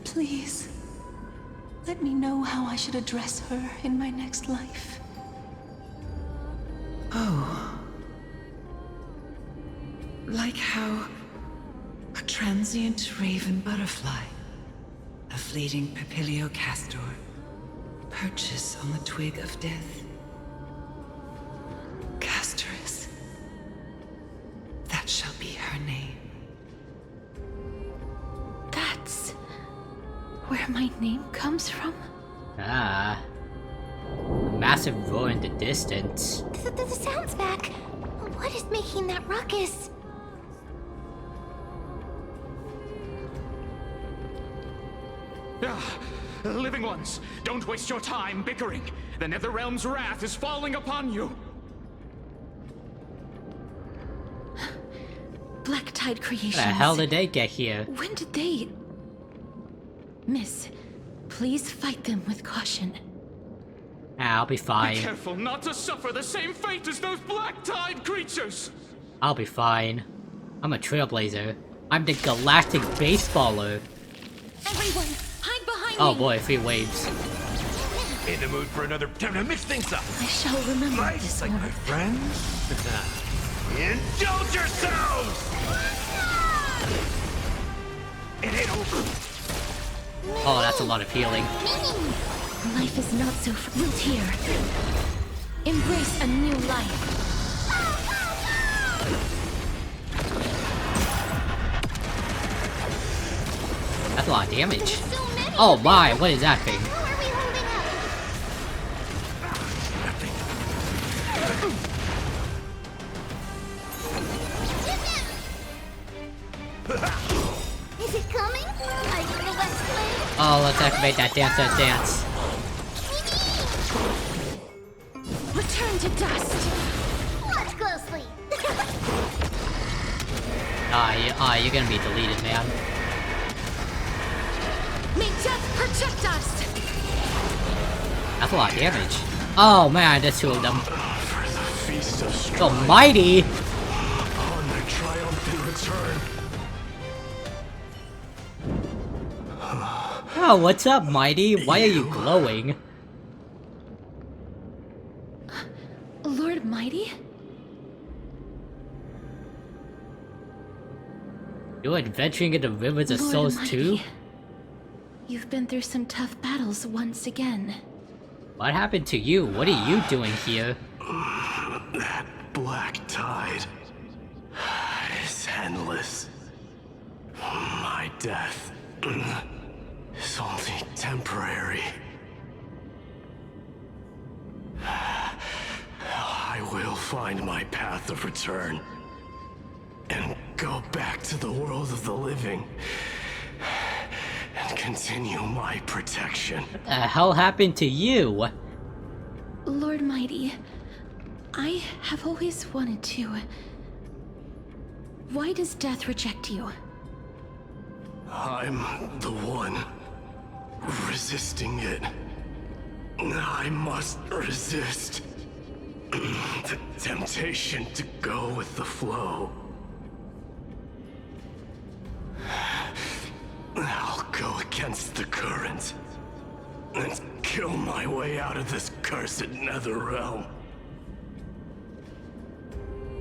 Please, let me know how I should address her in my next life. Oh. Like how a transient raven butterfly, a fleeting papilio castor, perches on the twig of death. Castorus. That shall be her name. That's where my name comes from? Ah. A massive roar in the distance. The sound's back. What is making that ruckus? Living ones, don't waste your time bickering. The Netherrealm's wrath is falling upon you. Black Tide Creations. How the hell did they get here? When did they... Miss, please fight them with caution. I'll be fine. Be careful not to suffer the same fate as those Black Tide creatures! I'll be fine. I'm a trailblazer. I'm the galactic baseballer. Everyone, hide behind Oh me! boy, 3 waves. In the mood for another time to mix things up. I shall remember Nice, this like one. my friends. Indulge yourselves! It ain't over. Oh, that's a lot of healing. Life is not so built here. Embrace a new life. That's a lot of damage. Oh my, what is that thing? Is it coming? Are you the West Wind? Oh, let's activate that dance. Return to dust. Watch closely. You're gonna be deleted, man. May death protect us. That's a lot of damage. Oh man, there's 2 of them. For the feast of strife. So mighty! On the triumphant return. Oh, what's up, Mighty? Why are you glowing? Lord Mighty? You're adventuring in the rivers of Lord souls Mighty. too? You've been through some tough battles once again. What happened to you? What are you doing here? That black tide is endless. My death is only temporary. I will find my path of return and go back to the world of the living and continue my protection. What the hell happened to you? Lord Mighty, I have always wanted to... Why does death reject you? I'm the one resisting it. I must resist. The temptation to go with the flow. I'll go against the current and kill my way out of this cursed nether realm.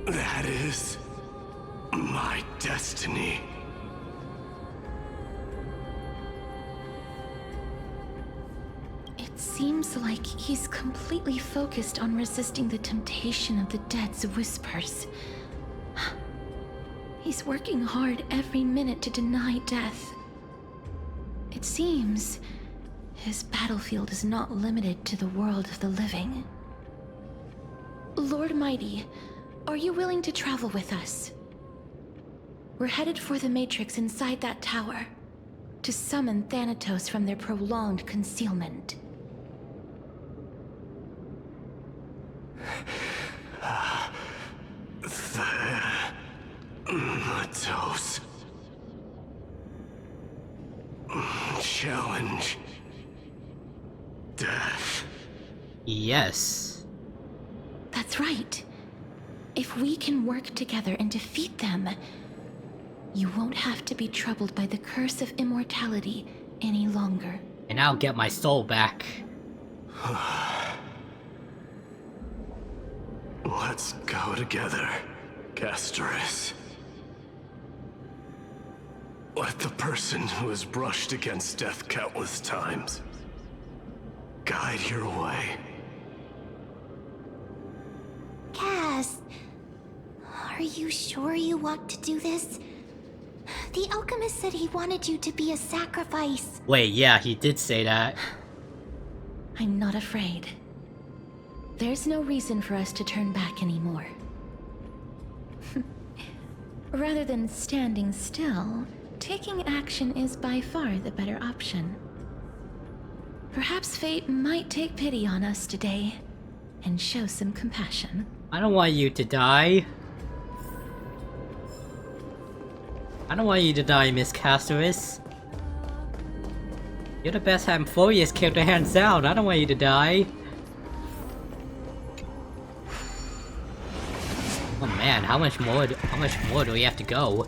That is my destiny. It seems like he's completely focused on resisting the temptation of the dead's whispers. He's working hard every minute to deny death. It seems his battlefield is not limited to the world of the living. Lord Mighty, are you willing to travel with us? We're headed for the Matrix inside that tower, to summon Thanatos from their prolonged concealment. Thanatos. Challenge. Death. Yes. That's right. If we can work together and defeat them, you won't have to be troubled by the curse of immortality any longer. And I'll get my soul back. Let's go together, Castorus. Let the person who has brushed against death countless times guide your way. Cass, are you sure you want to do this? The alchemist said he wanted you to be a sacrifice. Wait, yeah, he did say that. I'm not afraid. There's no reason for us to turn back anymore. Rather than standing still, taking action is by far the better option. Perhaps fate might take pity on us today and show some compassion. I don't want you to die. I don't want you to die, Miss Castorus. You're the best Amphibious character hands down. I don't want you to die. Oh man, how much more do we have to go?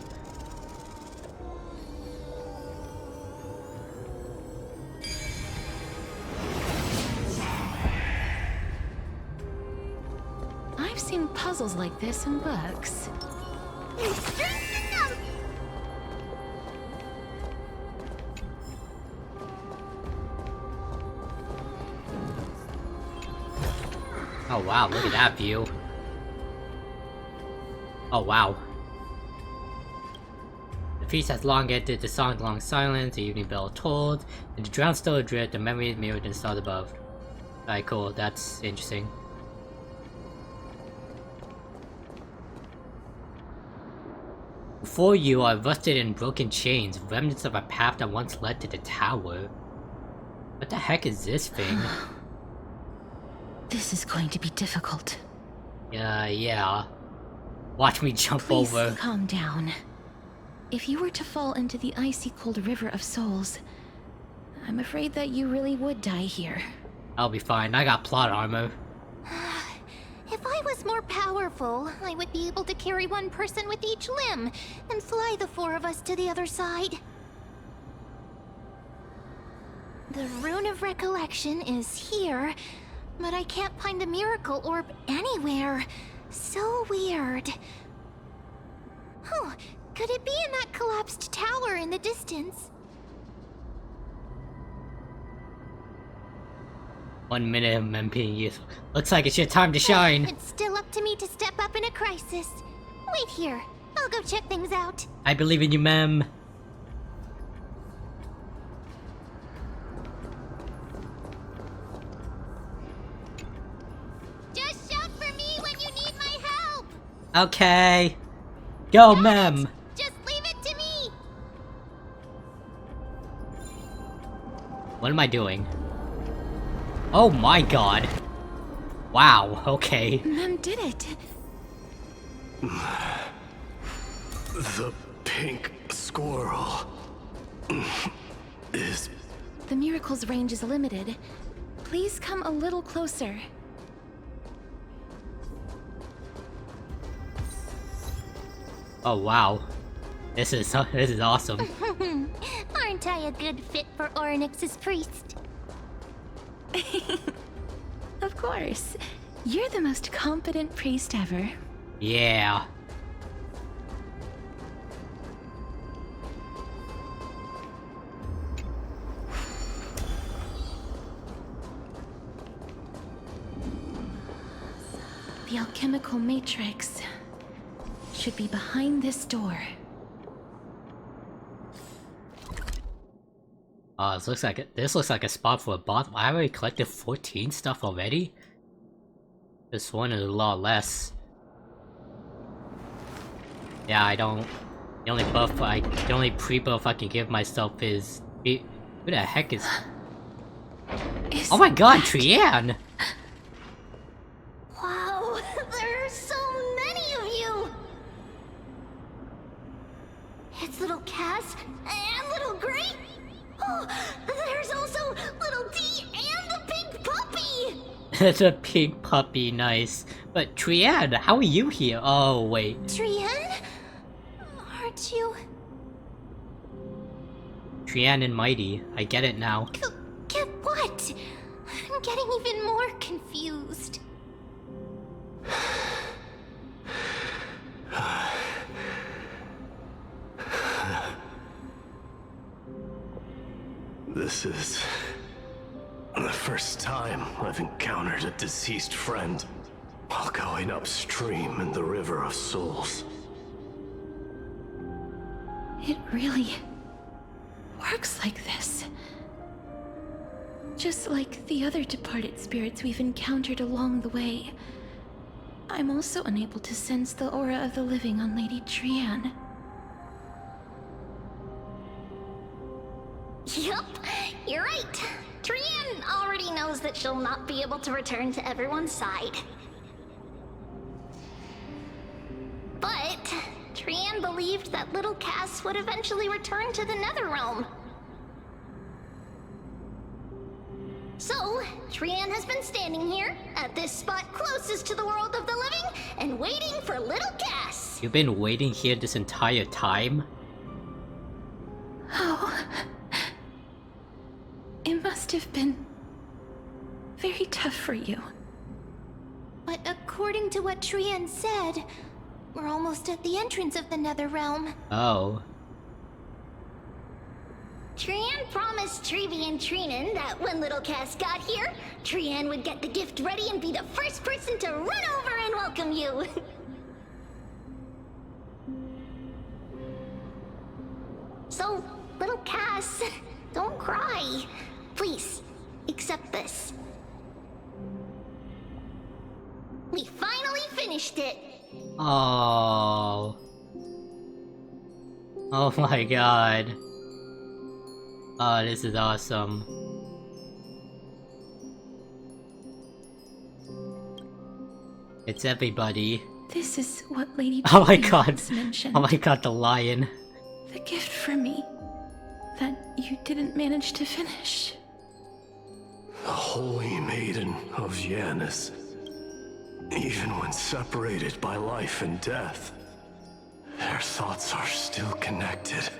I've seen puzzles like this in books. Oh wow, look at that view. Oh wow. The feast has long ended, the song long silence, the evening bell tolled, and the drowned still adrift, the memories mirrored in the stars above. Alright, cool, that's interesting. Before you are rusted and broken chains, remnants of a path that once led to the tower. What the heck is this thing? This is going to be difficult. Yeah. Watch me jump Please over. calm down. If you were to fall into the icy cold river of souls, I'm afraid that you really would die here. I'll be fine, I got plot armor. If I was more powerful, I would be able to carry one person with each limb and fly the four of us to the other side. The Rune of Recollection is here, but I can't find the miracle orb anywhere. So weird. Oh, could it be in that collapsed tower in the distance? 1 minute of MP useful. Looks like it's your time to shine. It's still up to me to step up in a crisis. Wait here. I'll go check things out. I believe in you, ma'am. Just shout for me when you need my help. Okay. Go, ma'am. Just leave it to me. What am I doing? Oh my god. Wow, okay. Mem did it. The pink squirrel is... The miracle's range is limited. Please come a little closer. Oh wow. This is awesome. Aren't I a good fit for Orynyx's priest? Of course. You're the most competent priest ever. Yeah. The alchemical matrix should be behind this door. This looks like a spot for a boss. I already collected 14 stuff already? This one is a lot less. Yeah, I don't... The only pre-buff I can give myself is... Who the heck is... Oh my god, Trian! Wow, there are so many of you! It's little Cass and little Grape. Oh, there's also little T and the pink puppy! It's a pink puppy, nice. But Trian, how are you here? Oh, wait. Trian? Aren't you... Trian and Mighty, I get it now. Get what? I'm getting even more confused. This is the first time I've encountered a deceased friend while going upstream in the River of Souls. It really works like this. Just like the other departed spirits we've encountered along the way. I'm also unable to sense the aura of the living on Lady Trian. Yup, you're right. Trian already knows that she'll not be able to return to everyone's side. But Trian believed that little Cass would eventually return to the Netherrealm. So, Trian has been standing here, at this spot closest to the world of the living, and waiting for little Cass. You've been waiting here this entire time? Oh. It must have been very tough for you. But according to what Trian said, we're almost at the entrance of the Netherrealm. Oh. Trian promised Trevi and Trinan that when little Cass got here, Trian would get the gift ready and be the first person to run over and welcome you. So, little Cass, don't cry. Please, accept this. We finally finished it. Oh. Oh my god. Oh, this is awesome. It's everybody. This is what Lady Oh my Trian god. once mentioned. Oh my god, the lion. The gift for me that you didn't manage to finish. The Holy Maiden of Janus. Even when separated by life and death, their thoughts are still connected.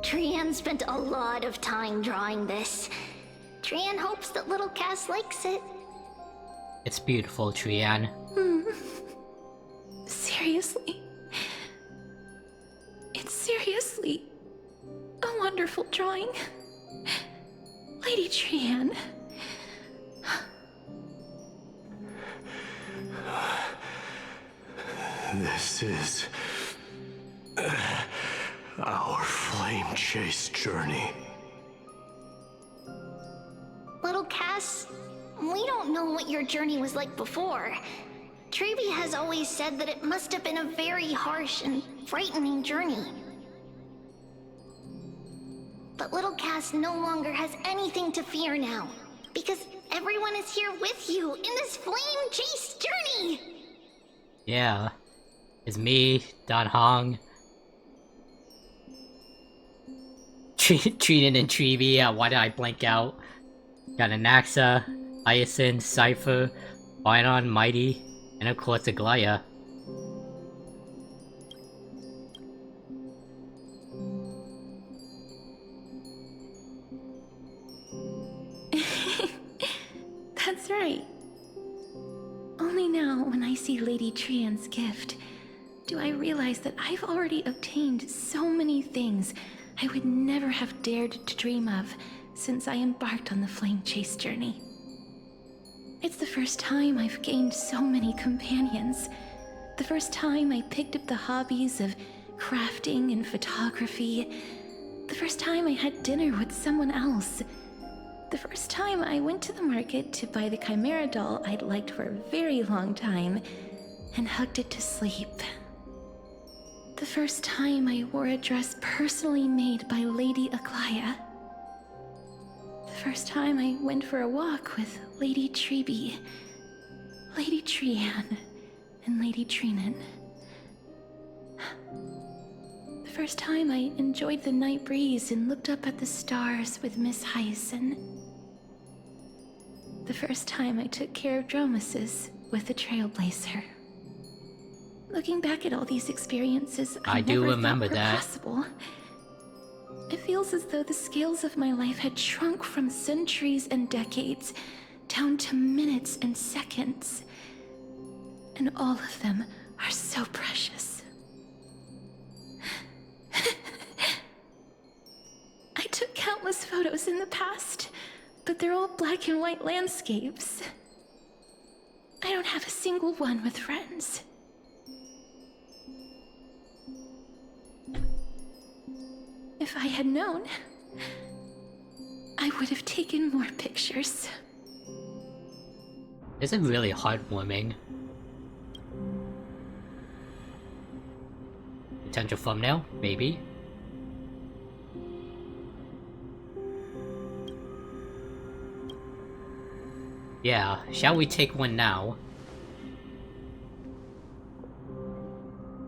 Trian spent a lot of time drawing this. Trian hopes that little Cass likes it. It's beautiful, Trian. Seriously? It's seriously a wonderful drawing. Lady Trian. This is our flame chase journey. Little Cass, we don't know what your journey was like before. Trevi has always said that it must have been a very harsh and frightening journey. But little Cass no longer has anything to fear now, because everyone is here with you in this flame chase journey! Yeah. It's me, Dan Hong. Trinan and Trevi, why did I blank out? Got Anaxa, Hyacinth, Cypher, Byron, Mighty, and of course Aglaya. right. Only now, when I see Lady Trian's gift, do I realize that I've already obtained so many things I would never have dared to dream of since I embarked on the Flame Chase journey. It's the first time I've gained so many companions. The first time I picked up the hobbies of crafting and photography. The first time I had dinner with someone else. The first time I went to the market to buy the Chimera doll I'd liked for a very long time and hugged it to sleep. The first time I wore a dress personally made by Lady Aglaia. The first time I went for a walk with Lady Treeby, Lady Trian, and Lady Trinan. The first time I enjoyed the night breeze and looked up at the stars with Miss Hyacin. The first time I took care of Dromesis with the Trailblazer. Looking back at all these experiences, I do never remember thought were that. possible. It feels as though the scales of my life had shrunk from centuries and decades down to minutes and seconds. And all of them are so precious. I took countless photos in the past, but they're all black and white landscapes. I don't have a single one with friends. If I had known, I would have taken more pictures. This is really heartwarming. Potential thumbnail? Maybe. Yeah, shall we take one now?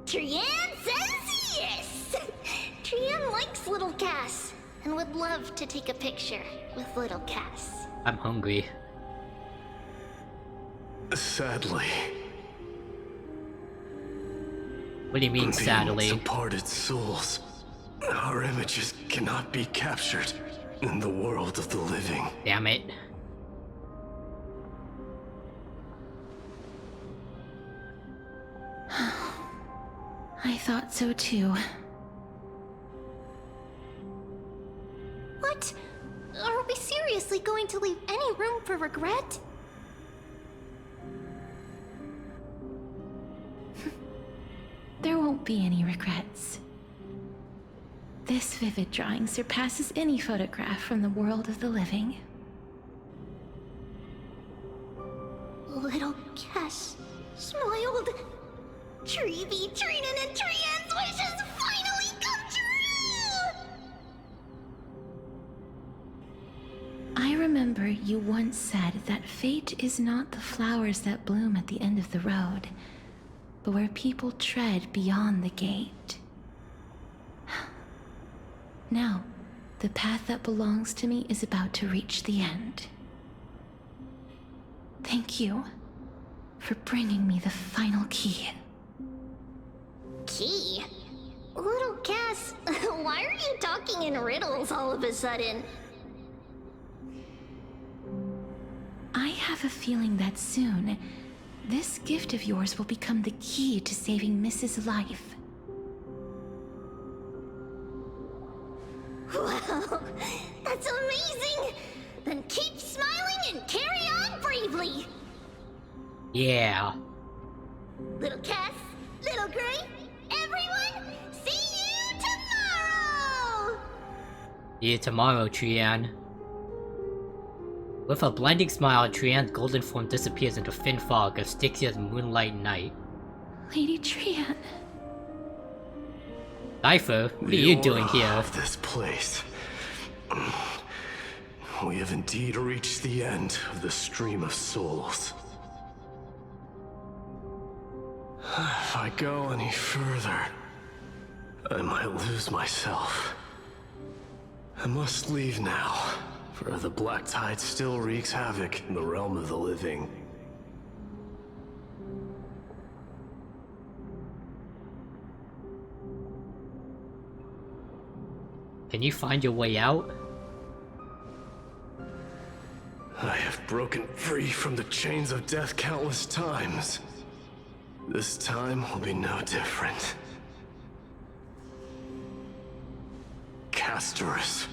Trian says yes! Trian likes little Cass and would love to take a picture with little Cass. I'm hungry. Sadly. What do you mean, sadly? Being departed souls, our images cannot be captured in the world of the living. Damn it. I thought so too. What? Are we seriously going to leave any room for regret? There won't be any regrets. This vivid drawing surpasses any photograph from the world of the living. Little Cass smiled. Treeby, Trinan, and Trian's wishes finally come true! I remember you once said that fate is not the flowers that bloom at the end of the road, but where people tread beyond the gate. Now, the path that belongs to me is about to reach the end. Thank you for bringing me the final key. Key? Little Cass, why are you talking in riddles all of a sudden? I have a feeling that soon, this gift of yours will become the key to saving Mrs. Life. Wow, that's amazing! Then keep smiling and carry on bravely! Yeah. Little Cass, Little Gray, everyone, see you tomorrow! See you tomorrow, Trian. With a blinding smile, Trian's golden form disappears into thin fog of Styxia's moonlight night. Lady Trian. Cypher, what are you doing here? Of this place. We have indeed reached the end of the stream of souls. If I go any further, I might lose myself. I must leave now, for the black tide still wreaks havoc in the realm of the living. Can you find your way out? I have broken free from the chains of death countless times. This time will be no different. Castorus,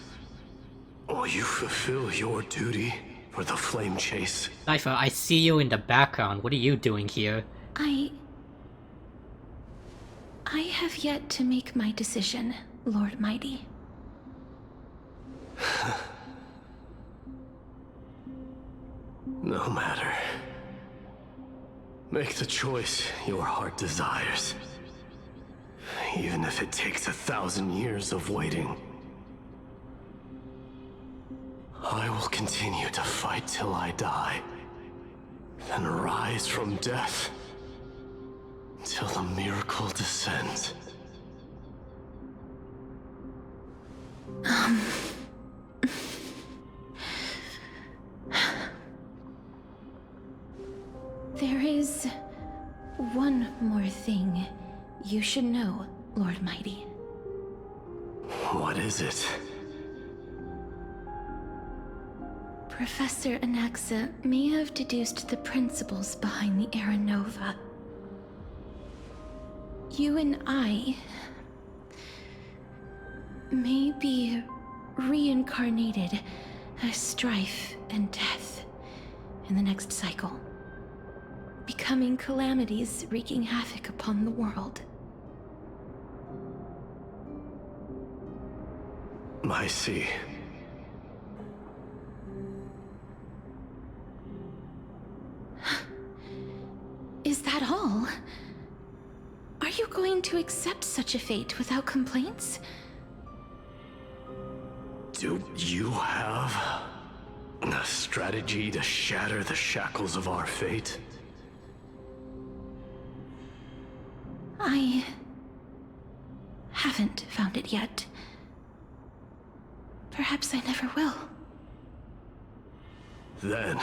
will you fulfill your duty for the flame chase? Cypher, I see you in the background. What are you doing here? I have yet to make my decision, Lord Mighty. No matter. Make the choice your heart desires. Even if it takes 1,000 years of waiting. I will continue to fight till I die. Then rise from death. Till the miracle descends. There is one more thing you should know, Lord Mighty. What is it? Professor Anaxa may have deduced the principles behind the Era Nova. You and I may be reincarnated as strife and death in the next cycle, becoming calamities wreaking havoc upon the world. I see. Is that all? Are you going to accept such a fate without complaints? Do you have a strategy to shatter the shackles of our fate? I haven't found it yet. Perhaps I never will. Then,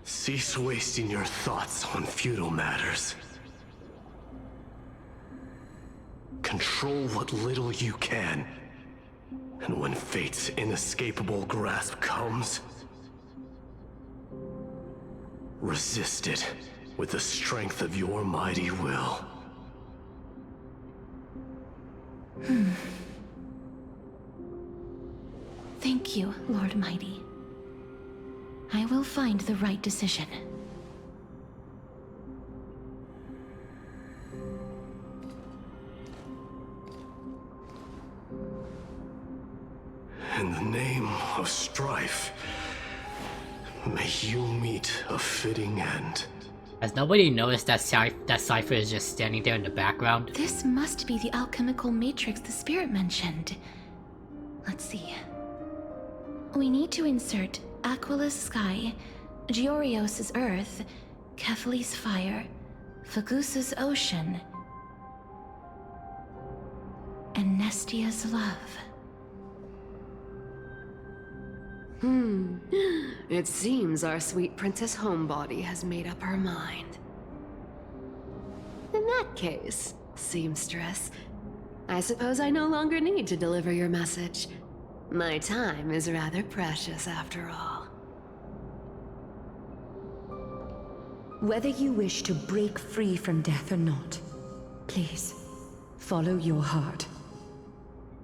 cease wasting your thoughts on futile matters. Control what little you can. And when fate's inescapable grasp comes, resist it with the strength of your mighty will. Thank you, Lord Mighty. I will find the right decision. In the name of strife, may you meet a fitting end. Has nobody noticed that Cypher is just standing there in the background? This must be the alchemical matrix the spirit mentioned. Let's see. We need to insert Aquila's sky, Georios' earth, Kethali's fire, Fagusa's ocean, and Nestia's love. It seems our sweet Princess Homebody has made up her mind. In that case, seamstress, I suppose I no longer need to deliver your message. My time is rather precious after all. Whether you wish to break free from death or not, please, follow your heart.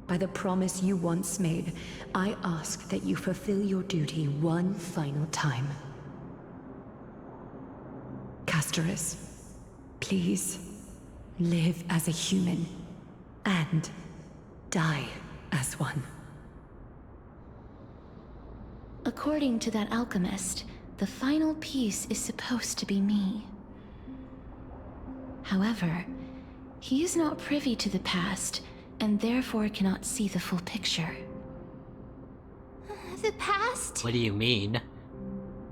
By the promise you once made, I ask that you fulfill your duty one final time. Castorus, please, live as a human, and die as one. According to that alchemist, the final piece is supposed to be me. However, he is not privy to the past, and therefore cannot see the full picture. The past? What do you mean?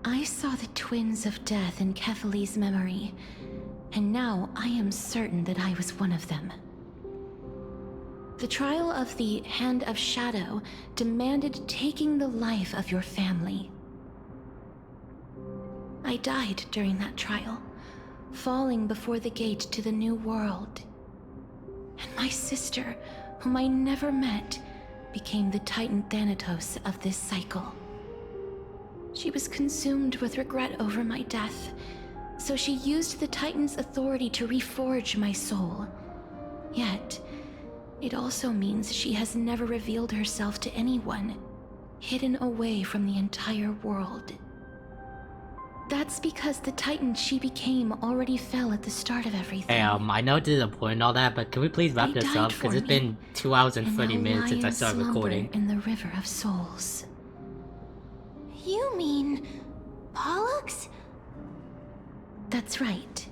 I saw the twins of death in Kethali's memory, and now I am certain that I was one of them. The trial of the Hand of Shadow demanded taking the life of your family. I died during that trial, falling before the gate to the new world. And my sister, whom I never met, became the Titan Thanatos of this cycle. She was consumed with regret over my death, so she used the Titan's authority to reforge my soul. Yet, it also means she has never revealed herself to anyone, hidden away from the entire world. That's because the Titan she became already fell at the start of everything. I know this is important and all that, but can we please wrap They this died up? Because for it's me, been 2 hours and 30 now minutes lie since I in started slumber recording. in the River of Souls. You mean POLLUX? That's right.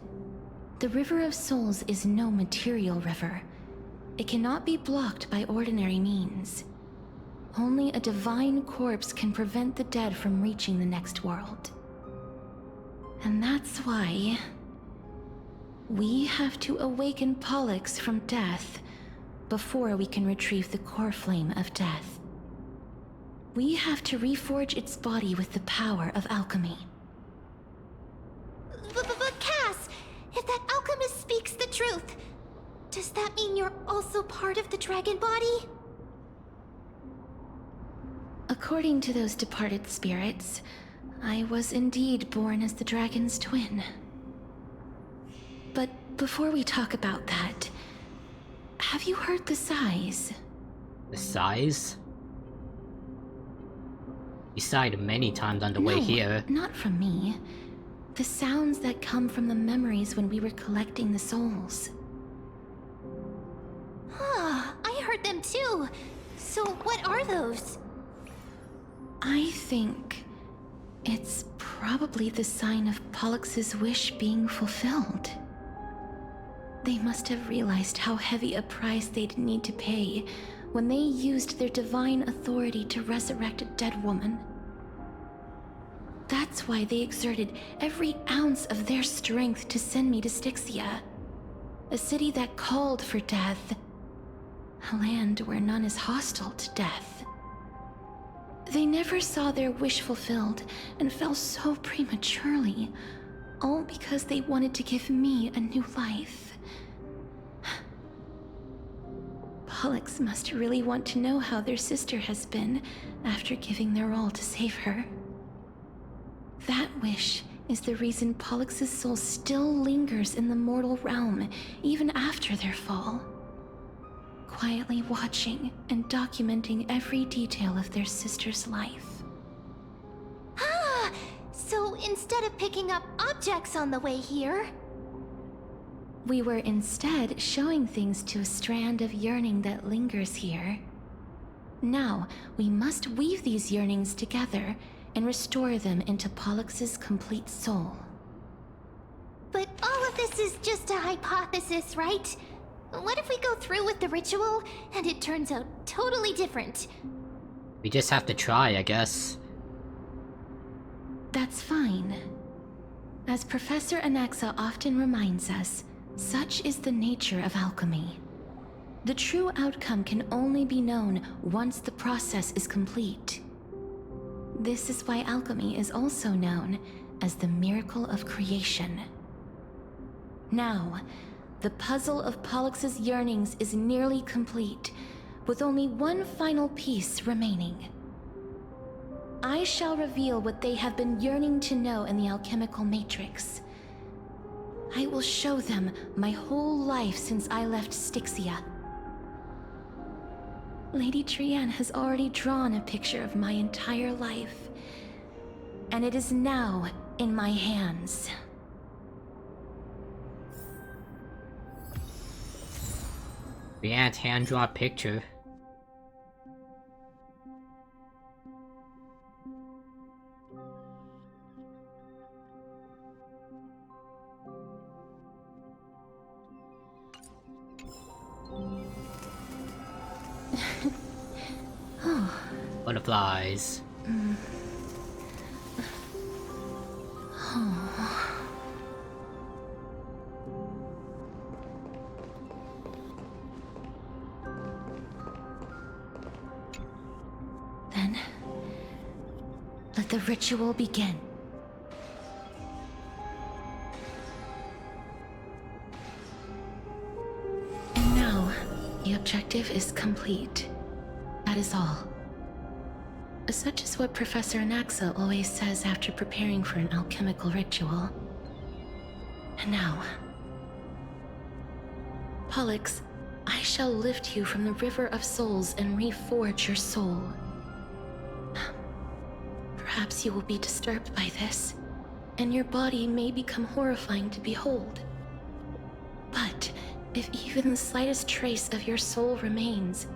The River of Souls is no material river. It cannot be blocked by ordinary means. Only a divine corpse can prevent the dead from reaching the next world. And that's why we have to awaken POLLUX from death before we can retrieve the core flame of death. We have to reforge its body with the power of alchemy. But Cass, if that alchemist speaks the truth, does that mean you're also part of the dragon body? According to those departed spirits, I was indeed born as the dragon's twin. But before we talk about that, have you heard the sighs? The sighs? You sighed many times on the way here. Not from me. The sounds that come from the memories when we were collecting the souls. I heard them too. So what are those? I think it's probably the sign of POLLUX's wish being fulfilled. They must have realized how heavy a price they'd need to pay when they used their divine authority to resurrect a dead woman. That's why they exerted every ounce of their strength to send me to Styxia, a city that called for death, a land where none is hostile to death. They never saw their wish fulfilled and fell so prematurely, all because they wanted to give me a new life. POLLUX must really want to know how their sister has been after giving their all to save her. That wish is the reason POLLUX's soul still lingers in the mortal realm even after their fall, quietly watching and documenting every detail of their sister's life. So instead of picking up objects on the way here, we were instead showing things to a strand of yearning that lingers here. Now, we must weave these yearnings together and restore them into POLLUX's complete soul. but all of this is just a hypothesis, right? What if we go through with the ritual and it turns out totally different? We just have to try, I guess. That's fine. As Professor Anaxa often reminds us, such is the nature of alchemy. The true outcome can only be known once the process is complete. This is why alchemy is also known as the miracle of creation. Now, the puzzle of POLLUX's yearnings is nearly complete, with only one final piece remaining. I shall reveal what they have been yearning to know in the alchemical matrix. I will show them my whole life since I left Styxia. Lady Trianne has already drawn a picture of my entire life, and it is now in my hands. Brianne's hand-drawn picture. Butterflies. Then, let the ritual begin. And now, the objective is complete. That is all. Such is what Professor Anaxa always says after preparing for an alchemical ritual. And now, Pollux, I shall lift you from the river of souls and reforge your soul. Perhaps you will be disturbed by this, and your body may become horrifying to behold. But if even the slightest trace of your soul remains,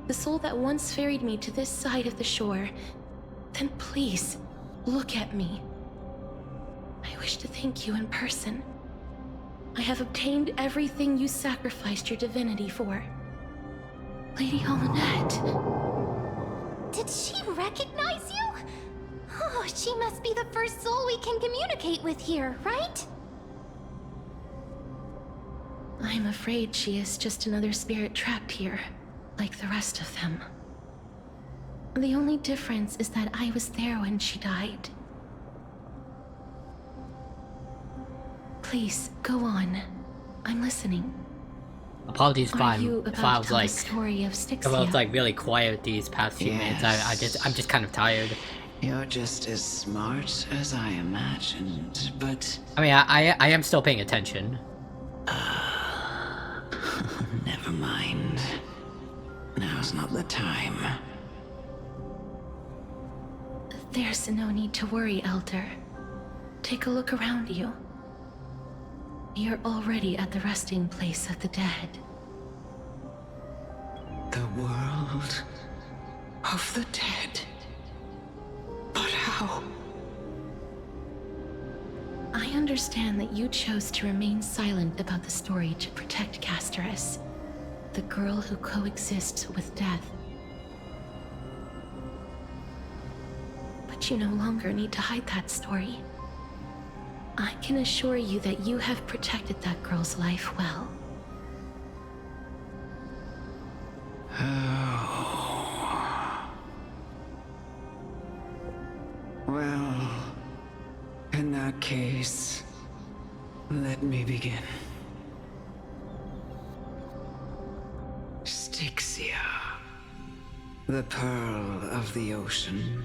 the soul that once ferried me to this side of the shore, then please, look at me. I wish to thank you in person. I have obtained everything you sacrificed your divinity for. Lady Almanette. Did she recognize you? Oh, she must be the first soul we can communicate with here, right? I'm afraid she is just another spirit trapped here, like the rest of them. The only difference is that I was there when she died. Please, go on. I'm listening. Apologies if I was like, story of Styxia? if I was like really quiet these past few minutes. I'm just kind of tired. You're just as smart as I imagined, but... I mean, I am still paying attention. Never mind. Now's not the time. There's no need to worry, Elder. Take a look around you. You're already at the resting place of the dead. The world of the dead. But how? I understand that you chose to remain silent about the story to protect Casterus, the girl who coexists with death. But you no longer need to hide that story. I can assure you that you have protected that girl's life well. Oh. Well, in that case, let me begin. Styxia, the pearl of the ocean,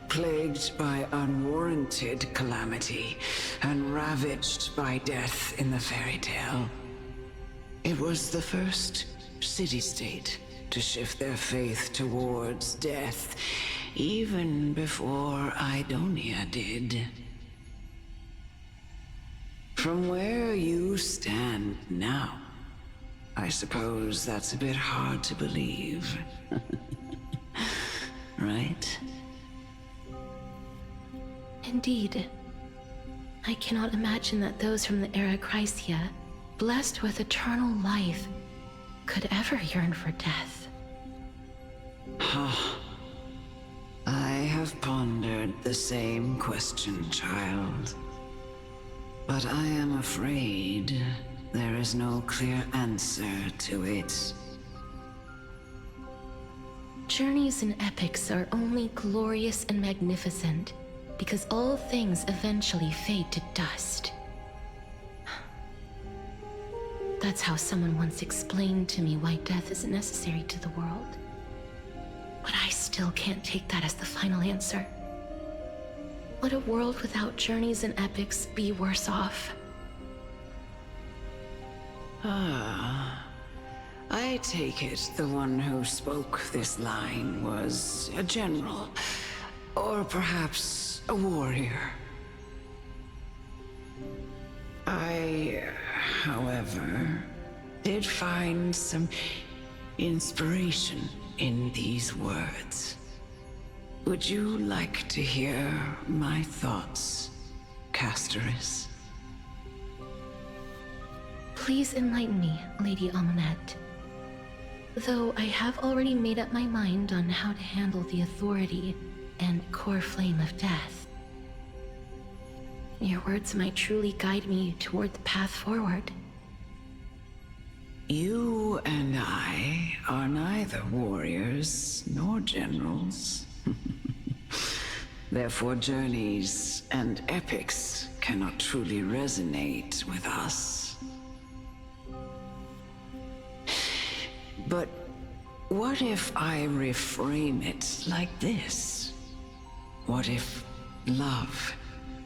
plagued by unwarranted calamity and ravaged by death in the fairy tale. It was the first city-state to shift their faith towards death, even before Idonia did. From where you stand now, I suppose that's a bit hard to believe. Right? Indeed. I cannot imagine that those from the era Chrysia, blessed with eternal life, could ever yearn for death. I have pondered the same question, child. But I am afraid there is no clear answer to it. Journeys and epics are only glorious and magnificent because all things eventually fade to dust. That's how someone once explained to me why death is necessary to the world. But I still can't take that as the final answer. Would a world without journeys and epics be worse off? I take it the one who spoke this line was a general, or perhaps a warrior. I, however, did find some inspiration in these words. Would you like to hear my thoughts, Casterus? Please enlighten me, Lady Almanette. Though I have already made up my mind on how to handle the authority and core flame of death. Your words might truly guide me toward the path forward. You and I are neither warriors nor generals. Therefore, journeys and epics cannot truly resonate with us. But what if I reframe it like this? What if love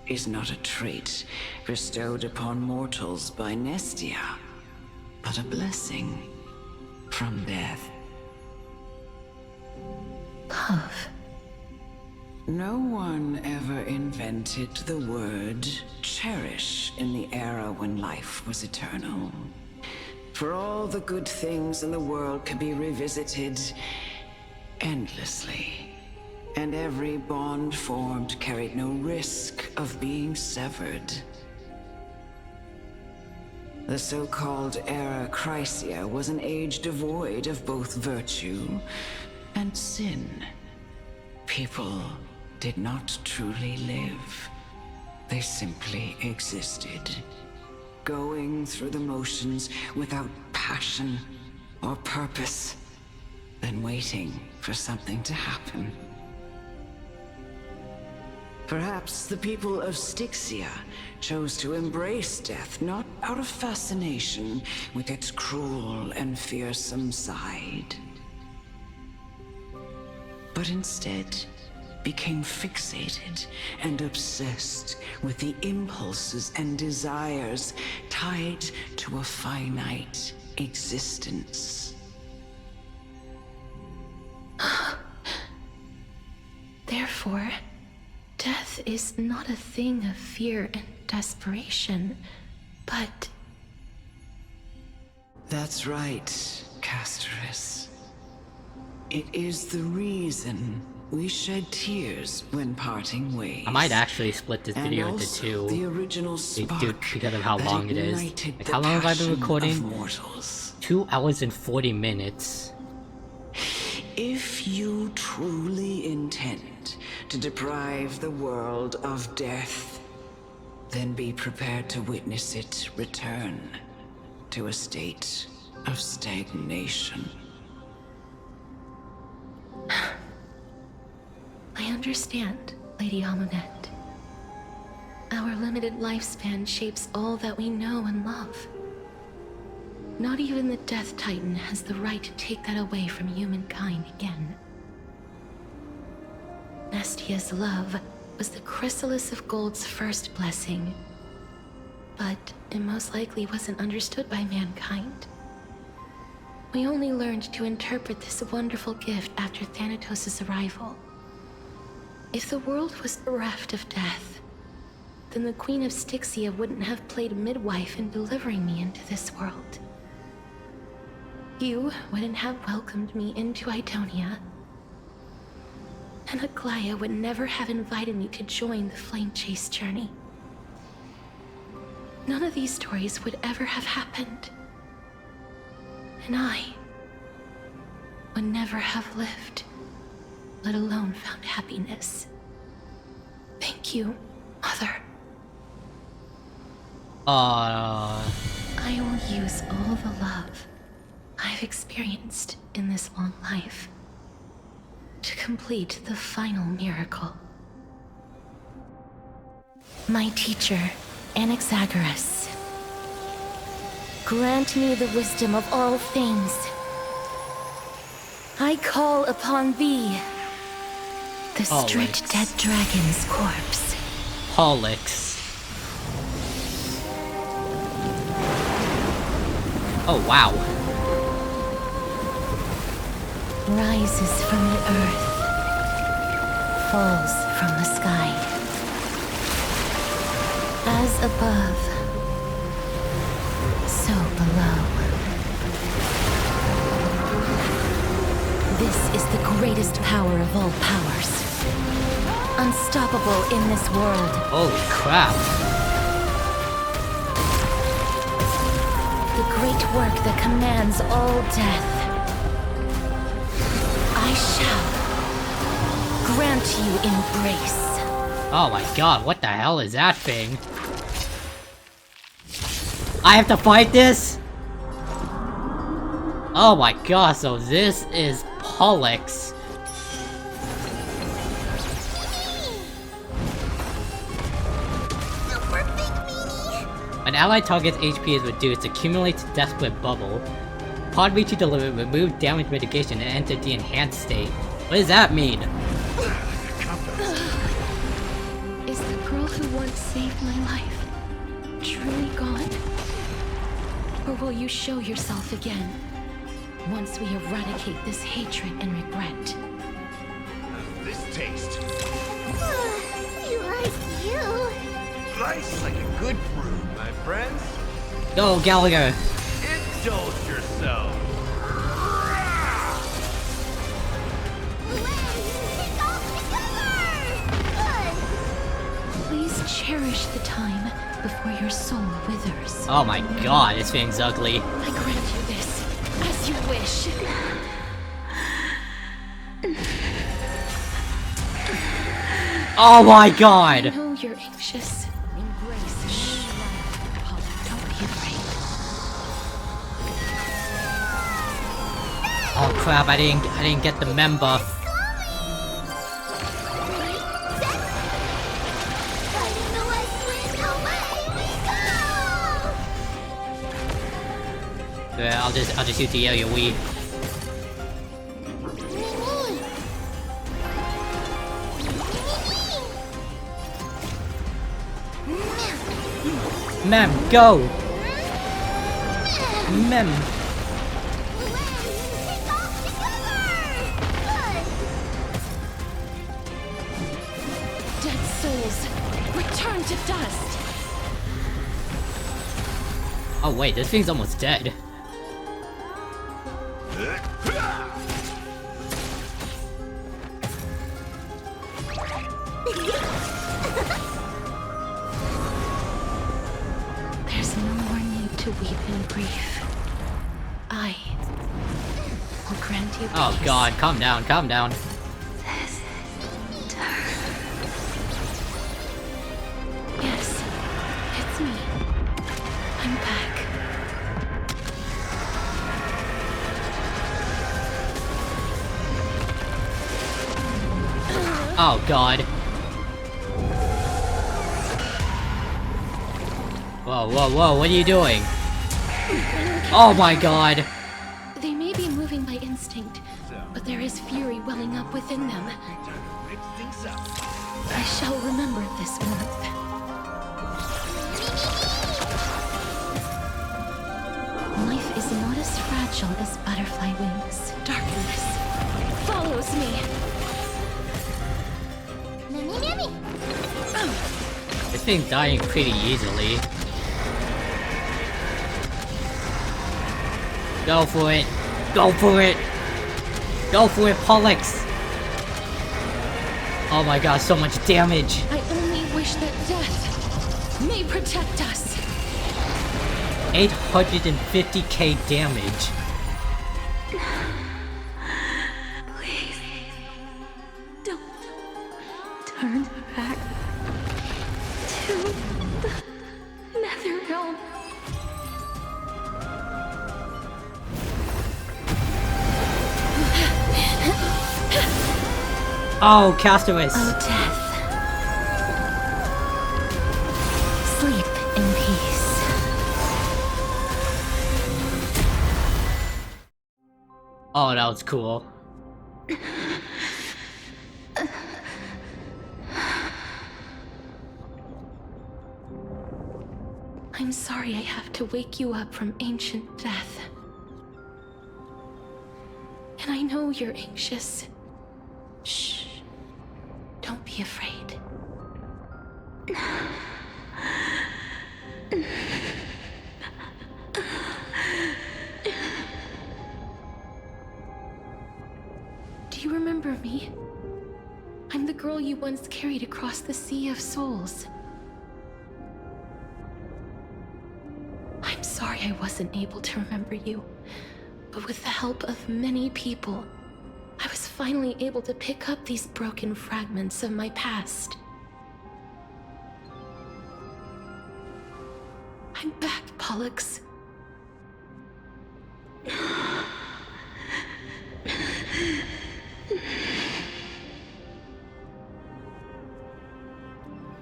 is not a trait bestowed upon mortals by Nestia, but a blessing from death? Love. No one ever invented the word cherish in the era when life was eternal. For all the good things in the world could be revisited endlessly, and every bond formed carried no risk of being severed. The so-called Era Chrysia was an age devoid of both virtue and sin. People did not truly live. They simply existed, going through the motions without passion or purpose, then waiting for something to happen. Perhaps the people of Styxia chose to embrace death not out of fascination with its cruel and fearsome side, but instead became fixated and obsessed with the impulses and desires tied to a finite existence. Therefore, death is not a thing of fear and desperation, but... That's right, Casterus. It is the reason we shed tears when parting ways. I might actually split this video into two. The original spark because of how long it is. Like, how long have I been recording? 2 hours and 40 minutes. If you truly intend to deprive the world of death, then be prepared to witness it return to a state of stagnation. I understand, Lady Amunet. Our limited lifespan shapes all that we know and love. Not even the Death Titan has the right to take that away from humankind again. Nestia's love was the chrysalis of gold's first blessing, but it most likely wasn't understood by mankind. We only learned to interpret this wonderful gift after Thanatos' arrival. If the world was bereft of death, then the Queen of Styxia wouldn't have played midwife in delivering me into this world. You wouldn't have welcomed me into Idonia, and Aglaya would never have invited me to join the flame chase journey. None of these stories would ever have happened, and I would never have lived, let alone found happiness. Thank you, Mother. I will use all the love I've experienced in this long life to complete the final miracle. My teacher, Anaxagoras, grant me the wisdom of all things. I call upon thee, the stripped dead dragon's corpse. POLLUX. Oh, wow. Rises from the earth, falls from the sky. As above, so below. This is the greatest power of all powers. Unstoppable in this world. Holy crap. The great work that commands all death. I shall grant you embrace. Oh my god, what the hell is that thing? I have to fight this? Oh my god, so this is POLLUX. An ally target's HP is reduced, accumulates Desperate Bubble. Upon reaching the limit, remove damage mitigation and enter the enhanced state. What does that mean? who once saved my life truly gone? Or will you show yourself again once we eradicate this hatred and regret? This taste. You like you. Slice like a good fruit, my friends. Go, Gallagher! Indulge yourself. Please cherish the time before your soul withers. Oh my god, this thing's ugly. I grant you this, as you wish. Oh my god! I know you're anxious. Embrace the new life, Polly. Don't be afraid. Oh crap, I didn't get the member. Yeah, I'll just use the area weed. Mem, go! Mem! Dead souls, return to dust! Oh wait, this thing's almost dead. There's no more need to weep in grief. I will grant you peace. Oh god, calm down, calm down. Yes, it's me. I'm back. Oh god. Whoa, whoa, whoa, what are you doing? Oh my god. They may be moving by instinct, but there is fury welling up within them. I shall remember this warmth. Life is not as fragile as butterfly wings. Darkness follows me. This thing's dying pretty easily. Go for it! Go for it! Go for it, POLLUX! Oh my god, so much damage! I only wish that death may protect us. 850k damage. Please, don't turn back to the Netherrealm. Oh, Castaways! Oh, death. Sleep in peace. Oh, that was cool. I'm sorry I have to wake you up from ancient death. And I know you're anxious. Shh. Don't be afraid. Do you remember me? I'm the girl you once carried across the Sea of Souls. I'm sorry I wasn't able to remember you, but with the help of many people, I was finally able to pick up these broken fragments of my past. I'm back, POLLUX.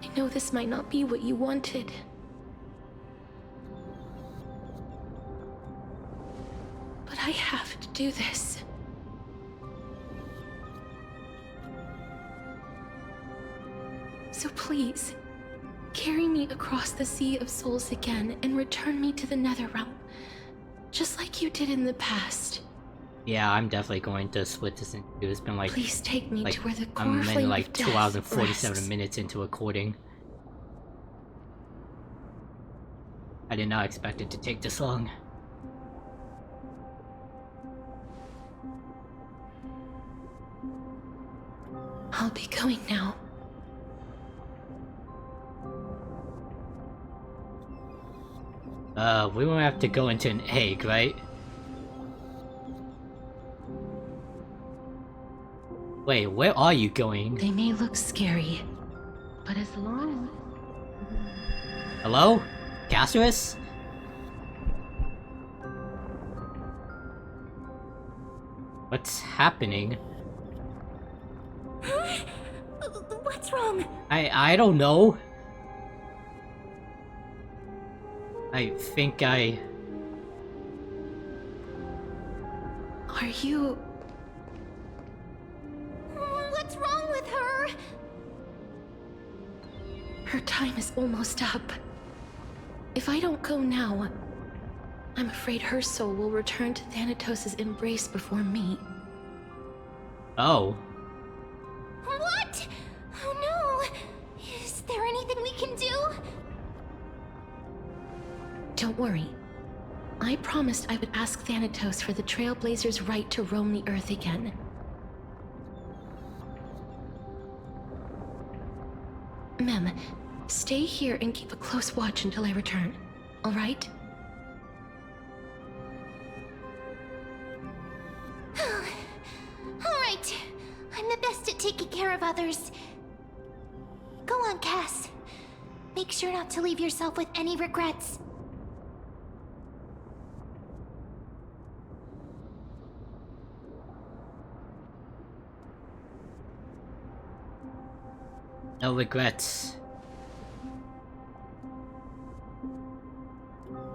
I know this might not be what you wanted. But I have to do this. So please, carry me across the Sea of Souls again and return me to the Netherrealm, just like you did in the past. Yeah, I'm definitely going to split this into two. It's been like... Please take me to where the core I'm flame in like of 2 death hours and 47 rests. minutes into recording. I did not expect it to take this long. I'll be going now. We won't have to go into an egg, right? Wait, where are you going? They may look scary, but as long... Hello? Casterus? What's happening? What's wrong? I don't know. I think I... Are you... What's wrong with her? Her time is almost up. If I don't go now, I'm afraid her soul will return to Thanatos' embrace before me. Oh. What? Oh no! Is there anything we can do? Don't worry. I promised I would ask Thanatos for the Trailblazers' right to roam the Earth again. Mem, stay here and keep a close watch until I return, all right? All right. I'm the best at taking care of others. Go on, Cass. Make sure not to leave yourself with any regrets. No regrets.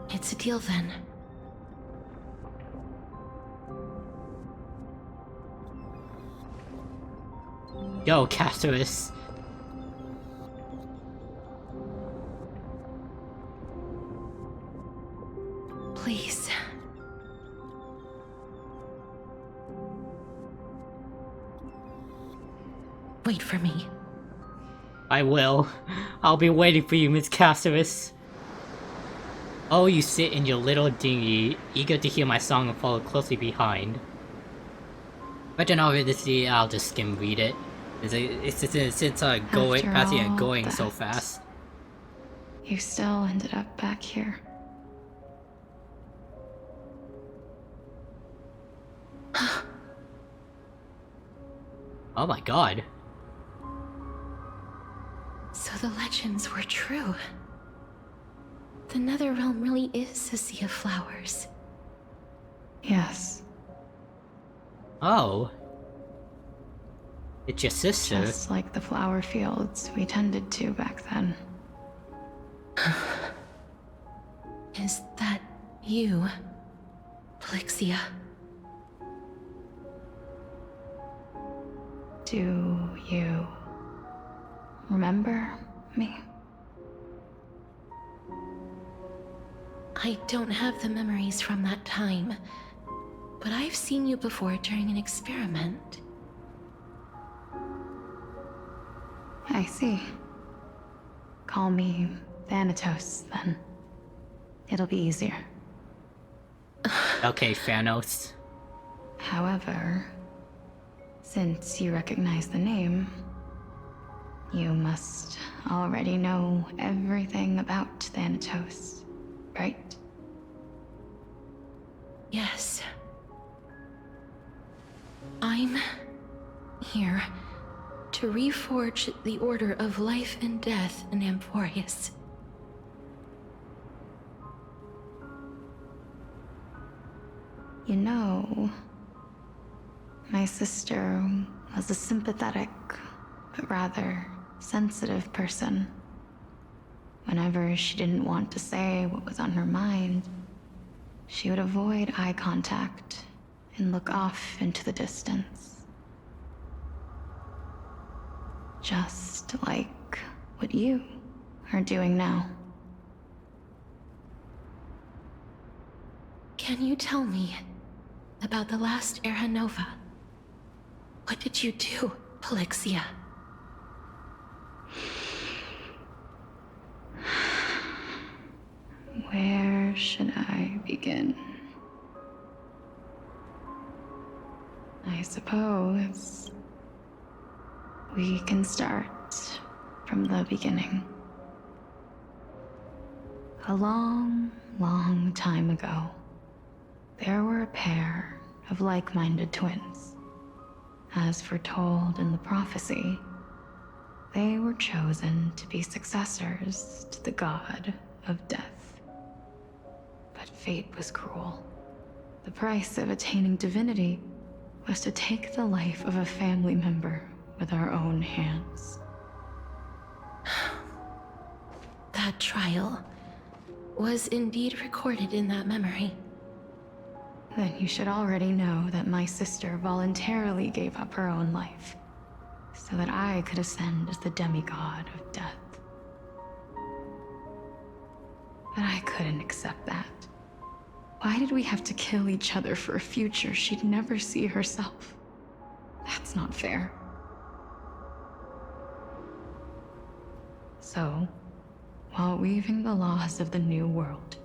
It's a deal then. Yo, Casterus. Please. Wait for me. I will. I'll be waiting for you, Miss Casterus. Oh, you sit in your little dinghy, eager to hear my song and follow closely behind. But then obviously, I'll just skim read it. Since going so fast. You still ended up back here. Oh my god. So the legends were true. The Netherrealm really is a sea of flowers. Yes. Oh. It's your sister. Just like the flower fields we tended to back then. Is that you, Styxia? Do you remember me? I don't have the memories from that time, but I've seen you before during an experiment. I see. Call me Thanatos, then. It'll be easier. Okay, Thanos. However, since you recognize the name, you must already know everything about Thanatos, right? Yes. I'm here to reforge the order of life and death in Amphorius. You know, my sister was a sympathetic, but rather sensitive person. Whenever she didn't want to say what was on her mind, she would avoid eye contact and look off into the distance. Just like what you are doing now. Can you tell me about the last Era Nova? What did you do, Pollluxia? Where should I begin? I suppose we can start from the beginning. A long, long time ago, there were a pair of like-minded twins. As foretold in the prophecy, they were chosen to be successors to the god of death. But fate was cruel. The price of attaining divinity was to take the life of a family member with our own hands. That trial was indeed recorded in that memory. Then you should already know that my sister voluntarily gave up her own life, so that I could ascend as the demigod of death. But I couldn't accept that. Why did we have to kill each other for a future she'd never see herself? That's not fair. So, while weaving the laws of the new world,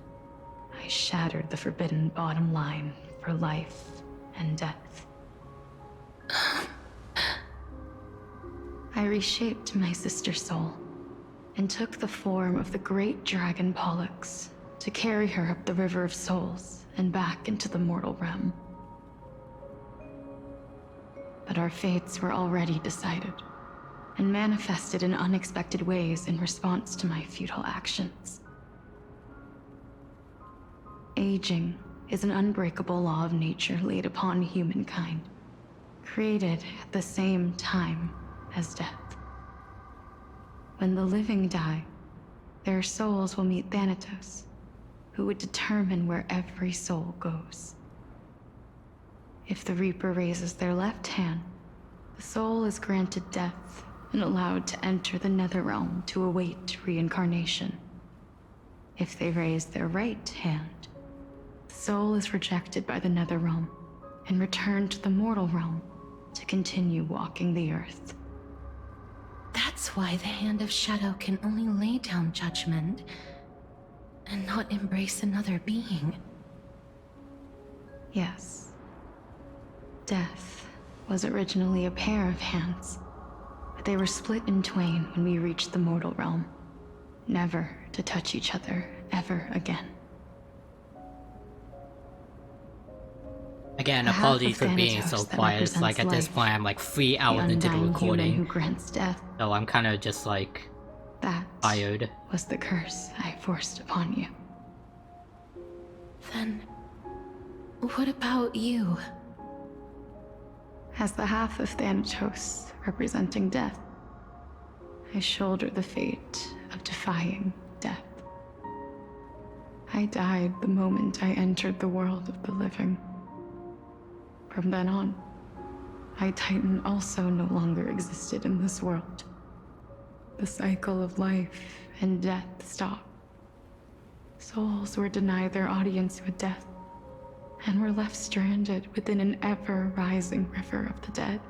I shattered the forbidden bottom line for life and death. I reshaped my sister's soul and took the form of the great dragon POLLUX to carry her up the River of Souls and back into the mortal realm. But our fates were already decided and manifested in unexpected ways in response to my futile actions. Aging is an unbreakable law of nature laid upon humankind, created at the same time as death. When the living die, their souls will meet Thanatos, who would determine where every soul goes. If the Reaper raises their left hand, the soul is granted death and allowed to enter the Netherrealm to await reincarnation. If they raise their right hand, the soul is rejected by the Netherrealm and returned to the mortal realm to continue walking the earth. That's why the Hand of Shadow can only lay down judgment and not embrace another being. Yes. Death was originally a pair of hands, but they were split in twain when we reached the mortal realm, never to touch each other ever again. Again, apologies for being so quiet. It's like at this point I'm like 3 hours into the recording, who grants death. So I'm kind of just like tired. Was the curse I forced upon you. Then, what about you? As the half of Thanatos representing death, I shoulder the fate of defying death. I died the moment I entered the world of the living. From then on, my Titan also no longer existed in this world. The cycle of life and death stopped. Souls were denied their audience with death, and were left stranded within an ever-rising river of the dead.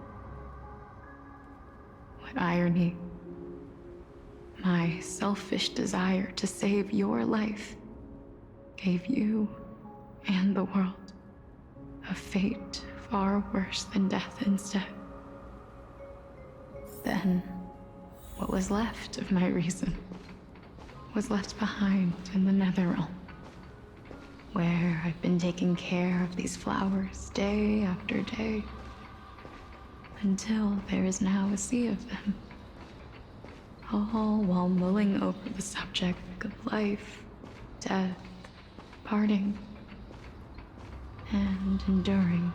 What irony. My selfish desire to save your life gave you and the world a fate far worse than death instead. Then, what was left of my reason was left behind in the Netherrealm, where I've been taking care of these flowers day after day, until there is now a sea of them, all while mulling over the subject of life, death, parting, and enduring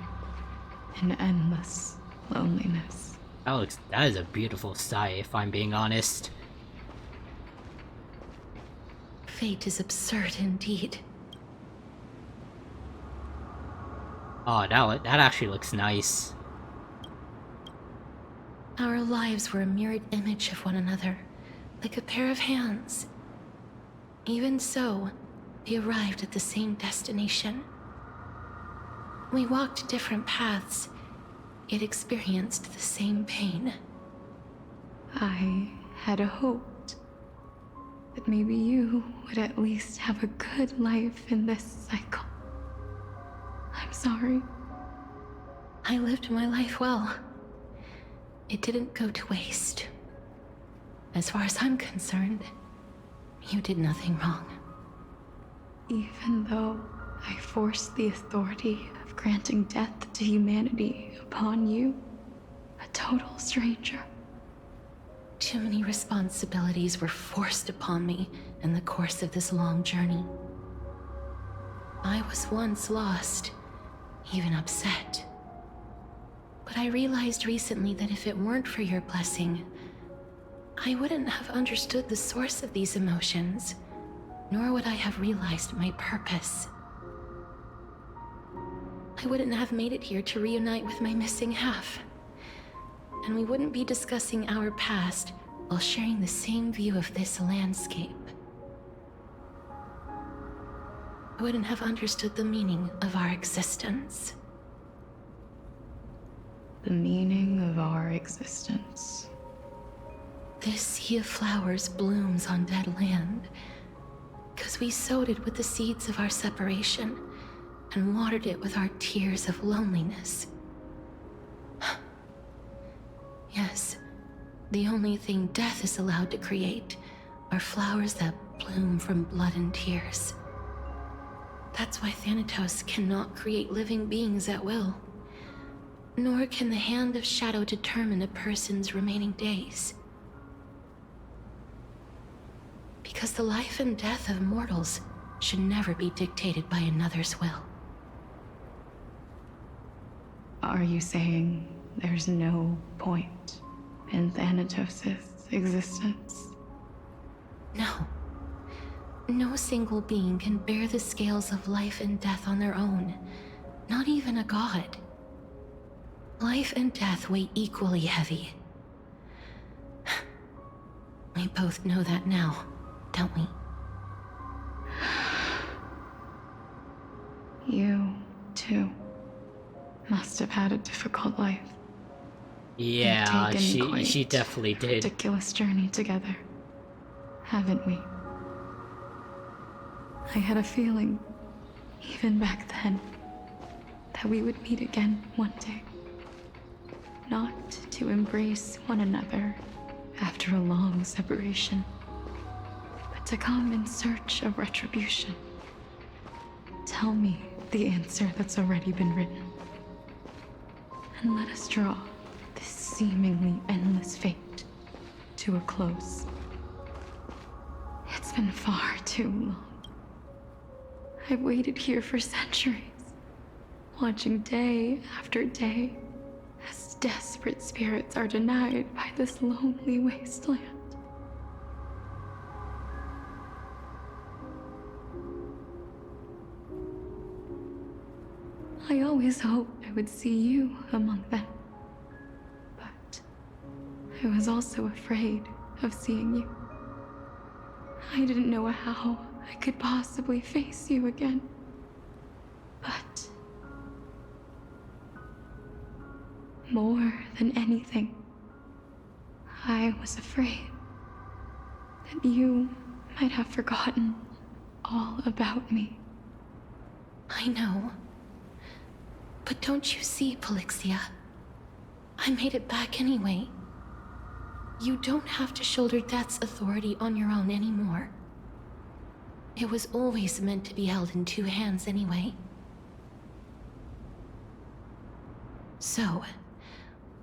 an endless loneliness. That is a beautiful sight, if I'm being honest. Fate is absurd indeed. Oh, that actually looks nice. Our lives were a mirrored image of one another, like a pair of hands. Even so, we arrived at the same destination. We walked different paths, yet experienced the same pain. I had hoped that maybe you would at least have a good life in this cycle. I'm sorry. I lived my life well. It didn't go to waste. As far as I'm concerned, you did nothing wrong. Even though I forced the authority of granting death to humanity upon you, a total stranger. Too many responsibilities were forced upon me in the course of this long journey. I was once lost, even upset. But I realized recently that if it weren't for your blessing, I wouldn't have understood the source of these emotions, nor would I have realized my purpose. I wouldn't have made it here to reunite with my missing half. And we wouldn't be discussing our past while sharing the same view of this landscape. I wouldn't have understood the meaning of our existence. The meaning of our existence. This sea of flowers blooms on dead land, because we sowed it with the seeds of our separation and watered it with our tears of loneliness. Yes, the only thing death is allowed to create are flowers that bloom from blood and tears. That's why Thanatos cannot create living beings at will, nor can the Hand of Shadow determine a person's remaining days. Because the life and death of mortals should never be dictated by another's will. Are you saying there's no point in Thanatos' existence? No. No single being can bear the scales of life and death on their own, not even a god. Life and death weigh equally heavy. We both know that now, don't we? You, too, must have had a difficult life. Yeah, We've taken she quite definitely a did. ridiculous journey together, haven't we? I had a feeling, even back then, that we would meet again one day. Not to embrace one another after a long separation, but to come in search of retribution. Tell me the answer that's already been written, and let us draw this seemingly endless fate to a close. It's been far too long. I've waited here for centuries, watching day after day as desperate spirits are denied by this lonely wasteland. I always hoped I would see you among them, but I was also afraid of seeing you. I didn't know how I could possibly face you again, but more than anything, I was afraid that you might have forgotten all about me. I know. But don't you see, POLLUXia? I made it back anyway. You don't have to shoulder death's authority on your own anymore. It was always meant to be held in two hands anyway. So,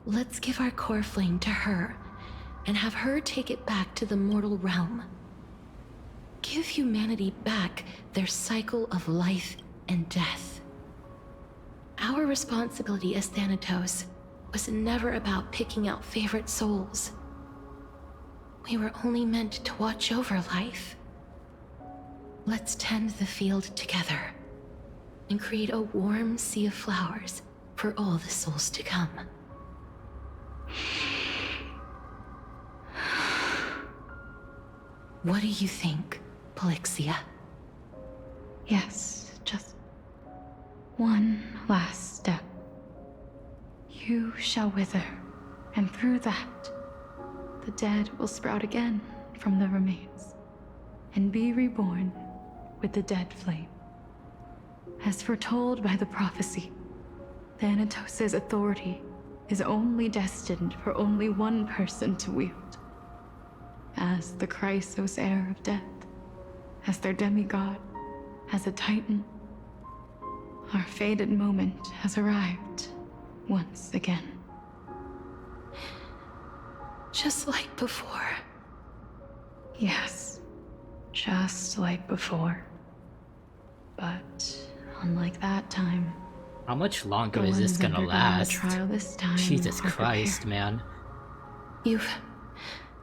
let's give our core flame to her, and have her take it back to the mortal realm. Give humanity back their cycle of life and death. Our responsibility as Thanatos was never about picking out favorite souls. We were only meant to watch over life. Let's tend the field together and create a warm sea of flowers for all the souls to come. What do you think, Pollixia? Yes, just one last step. You shall wither, and through that, the dead will sprout again from the remains, and be reborn with the dead flame. As foretold by the prophecy, Thanatos' authority is only destined for only one person to wield. As the Chrysos heir of death, as their demigod, as a titan, our fated moment has arrived once again. Just like before. Yes, just like before. But unlike that time, How much longer the is this ones gonna undergoing last? the trial this time Jesus are Christ, prepared. man. You've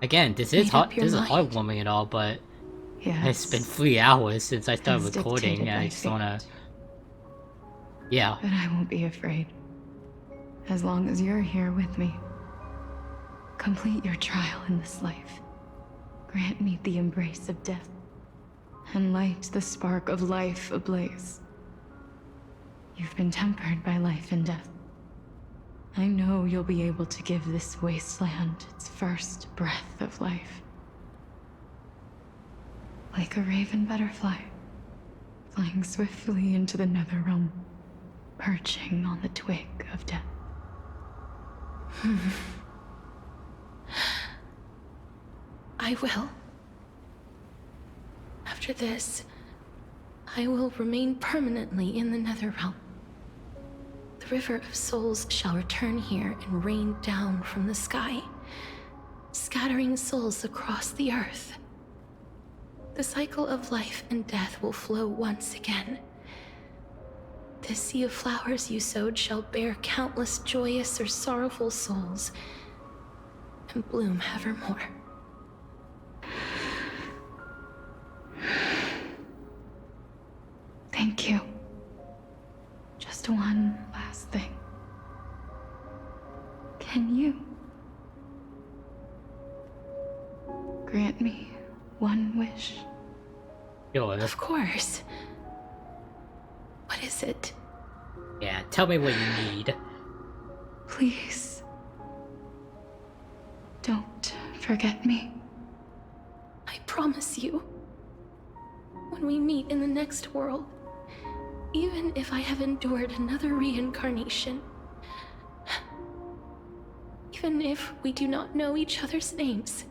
Again, this is made up hard. your This is mind. heartwarming and all, but Yes. it's been 3 hours since I started As recording, dictated and I by just wanna. fate. Yeah. But I won't be afraid. As long as you're here with me. Complete your trial in this life. Grant me the embrace of death. And light the spark of life ablaze. You've been tempered by life and death. I know you'll be able to give this wasteland its first breath of life. Like a raven butterfly, flying swiftly into the Netherrealm, perching on the twig of death. I will. After this, I will remain permanently in the Netherrealm. The River of Souls shall return here and rain down from the sky, scattering souls across the earth. The cycle of life and death will flow once again. This sea of flowers you sowed shall bear countless joyous or sorrowful souls, and bloom evermore. Thank you. Just one last thing. Can you grant me one wish? Sure. Of course. What is it? Yeah, tell me what you need. Please. Don't forget me. I promise you. When we meet in the next world, even if I have endured another reincarnation, even if we do not know each other's names,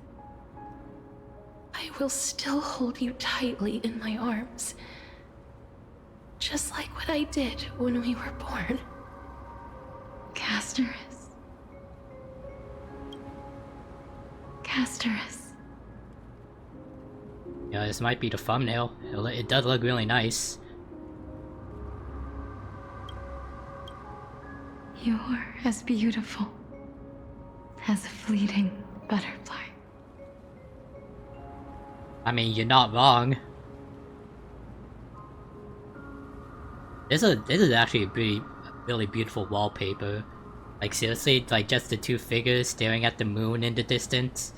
I will still hold you tightly in my arms. Just like what I did when we were born. Casterus. Casterus. Yeah, this might be the thumbnail. It does look really nice. You're as beautiful as a fleeting butterfly. I mean, you're not wrong. This is actually a really beautiful wallpaper. Like seriously, like just the two figures staring at the moon in the distance.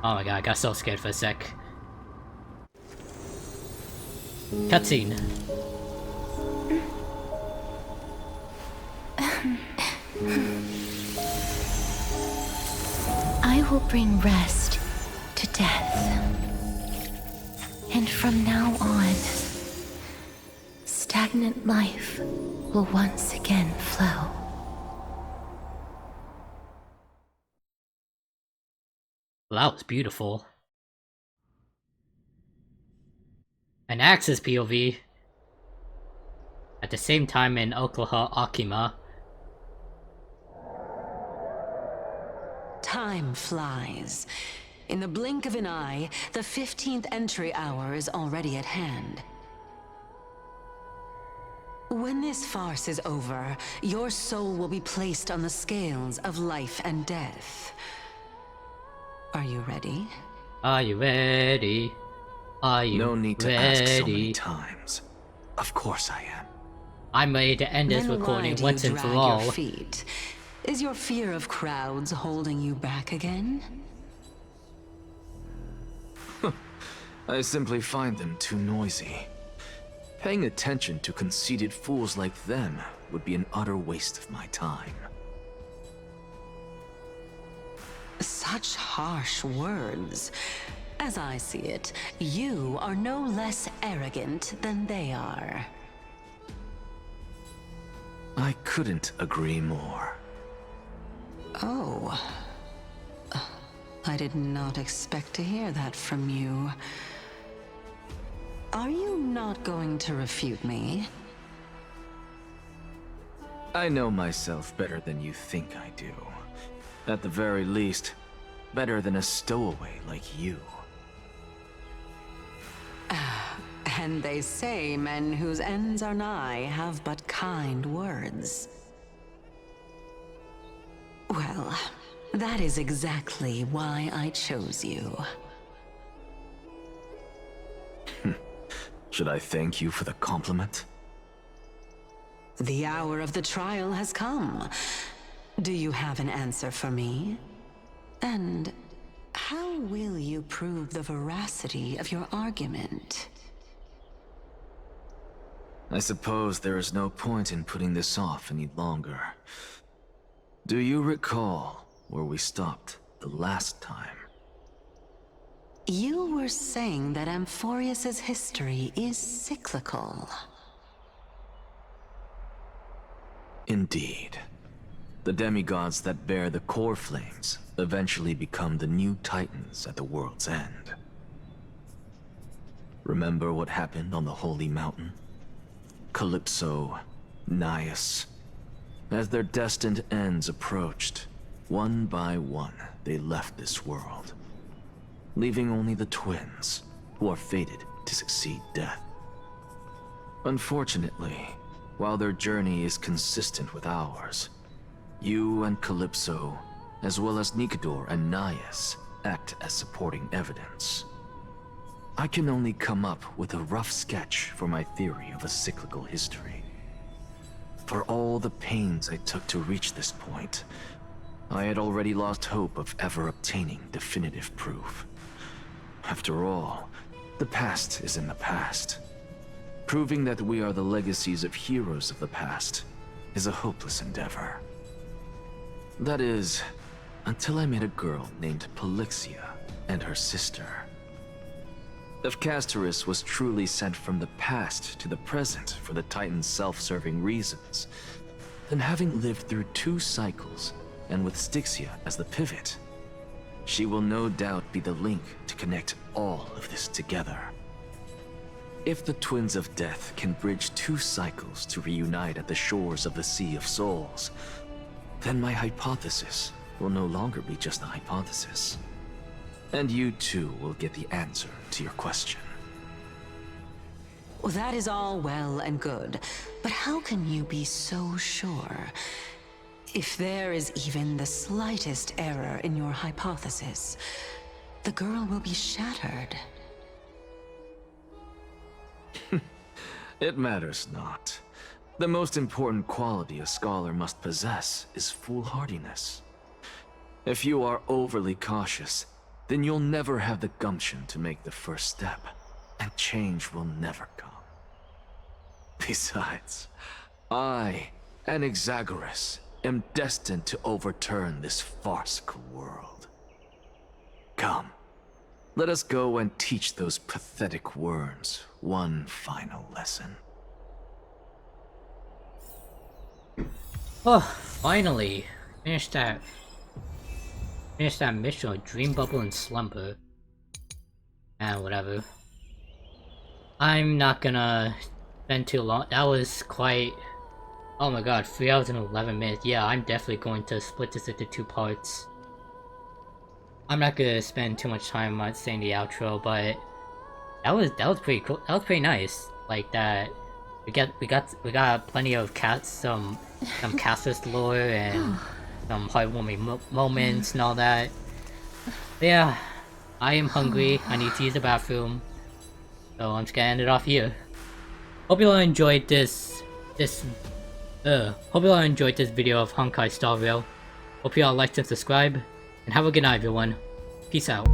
Oh my god, I got so scared for a sec. Cutscene. I will bring rest to death. And from now on, stagnant life will once again flow. Well, that was beautiful. An Axis POV. At the same time in Oklahoma Akima. Time flies. In the blink of an eye, the 15th entry hour is already at hand. When this farce is over, your soul will be placed on the scales of life and death. Are you ready? Are you ready? Are you No need to ready? ask so many times. Of course I am. I'm ready to end this Then recording why do once you and for drag all. your feet? Is your fear of crowds holding you back again? I simply find them too noisy. Paying attention to conceited fools like them would be an utter waste of my time. Such harsh words. As I see it, you are no less arrogant than they are. I couldn't agree more. Oh. I did not expect to hear that from you. Are you not going to refute me? I know myself better than you think I do. At the very least, better than a stowaway like you. And they say men whose ends are nigh have but kind words. Well, that is exactly why I chose you. Should I thank you for the compliment? The hour of the trial has come. Do you have an answer for me? And how will you prove the veracity of your argument? I suppose there is no point in putting this off any longer. Do you recall where we stopped the last time? You were saying that Amphorius's history is cyclical. Indeed. The demigods that bear the core flames eventually become the new titans at the world's end. Remember what happened on the Holy Mountain? Calypso, Naias. As their destined ends approached, one by one they left this world, leaving only the twins, who are fated to succeed death. Unfortunately, while their journey is consistent with ours, you and Calypso, as well as Nikador and Naias, act as supporting evidence. I can only come up with a rough sketch for my theory of a cyclical history. For all the pains I took to reach this point, I had already lost hope of ever obtaining definitive proof. After all, the past is in the past. Proving that we are the legacies of heroes of the past is a hopeless endeavor. That is, until I met a girl named Pollluxia and her sister. If Castorus was truly sent from the past to the present for the Titan's self-serving reasons, then having lived through 2 cycles, and with Styxia as the pivot, she will no doubt be the link to connect all of this together. If the Twins of Death can bridge 2 cycles to reunite at the shores of the Sea of Souls, then my hypothesis will no longer be just a hypothesis. And you too will get the answer to your question. Well, that is all well and good, but how can you be so sure? If there is even the slightest error in your hypothesis, the girl will be shattered. It matters not. The most important quality a scholar must possess is foolhardiness. If you are overly cautious, then you'll never have the gumption to make the first step, and change will never come. Besides, I, Anaxagoras, am destined to overturn this farcical world. Come, let us go and teach those pathetic worms one final lesson. Oh, finally! Finished that mission of Dream Bubble and Slumber. And whatever. I'm not gonna spend too long. That was quite... Oh my god, 3 hours and 11 minutes. Yeah, I'm definitely going to split this into 2 parts. I'm not gonna spend too much time on saying the outro, but that was pretty cool. That was pretty nice. Like that, we got plenty of some Castus lore and some heartwarming moments and all that. But yeah, I am hungry. I need to use the bathroom, so I'm just gonna end it off here. Hope you all enjoyed this Hope you all enjoyed this video of Honkai Star Rail. Hope you all liked and subscribe, and have a good night everyone. Peace out.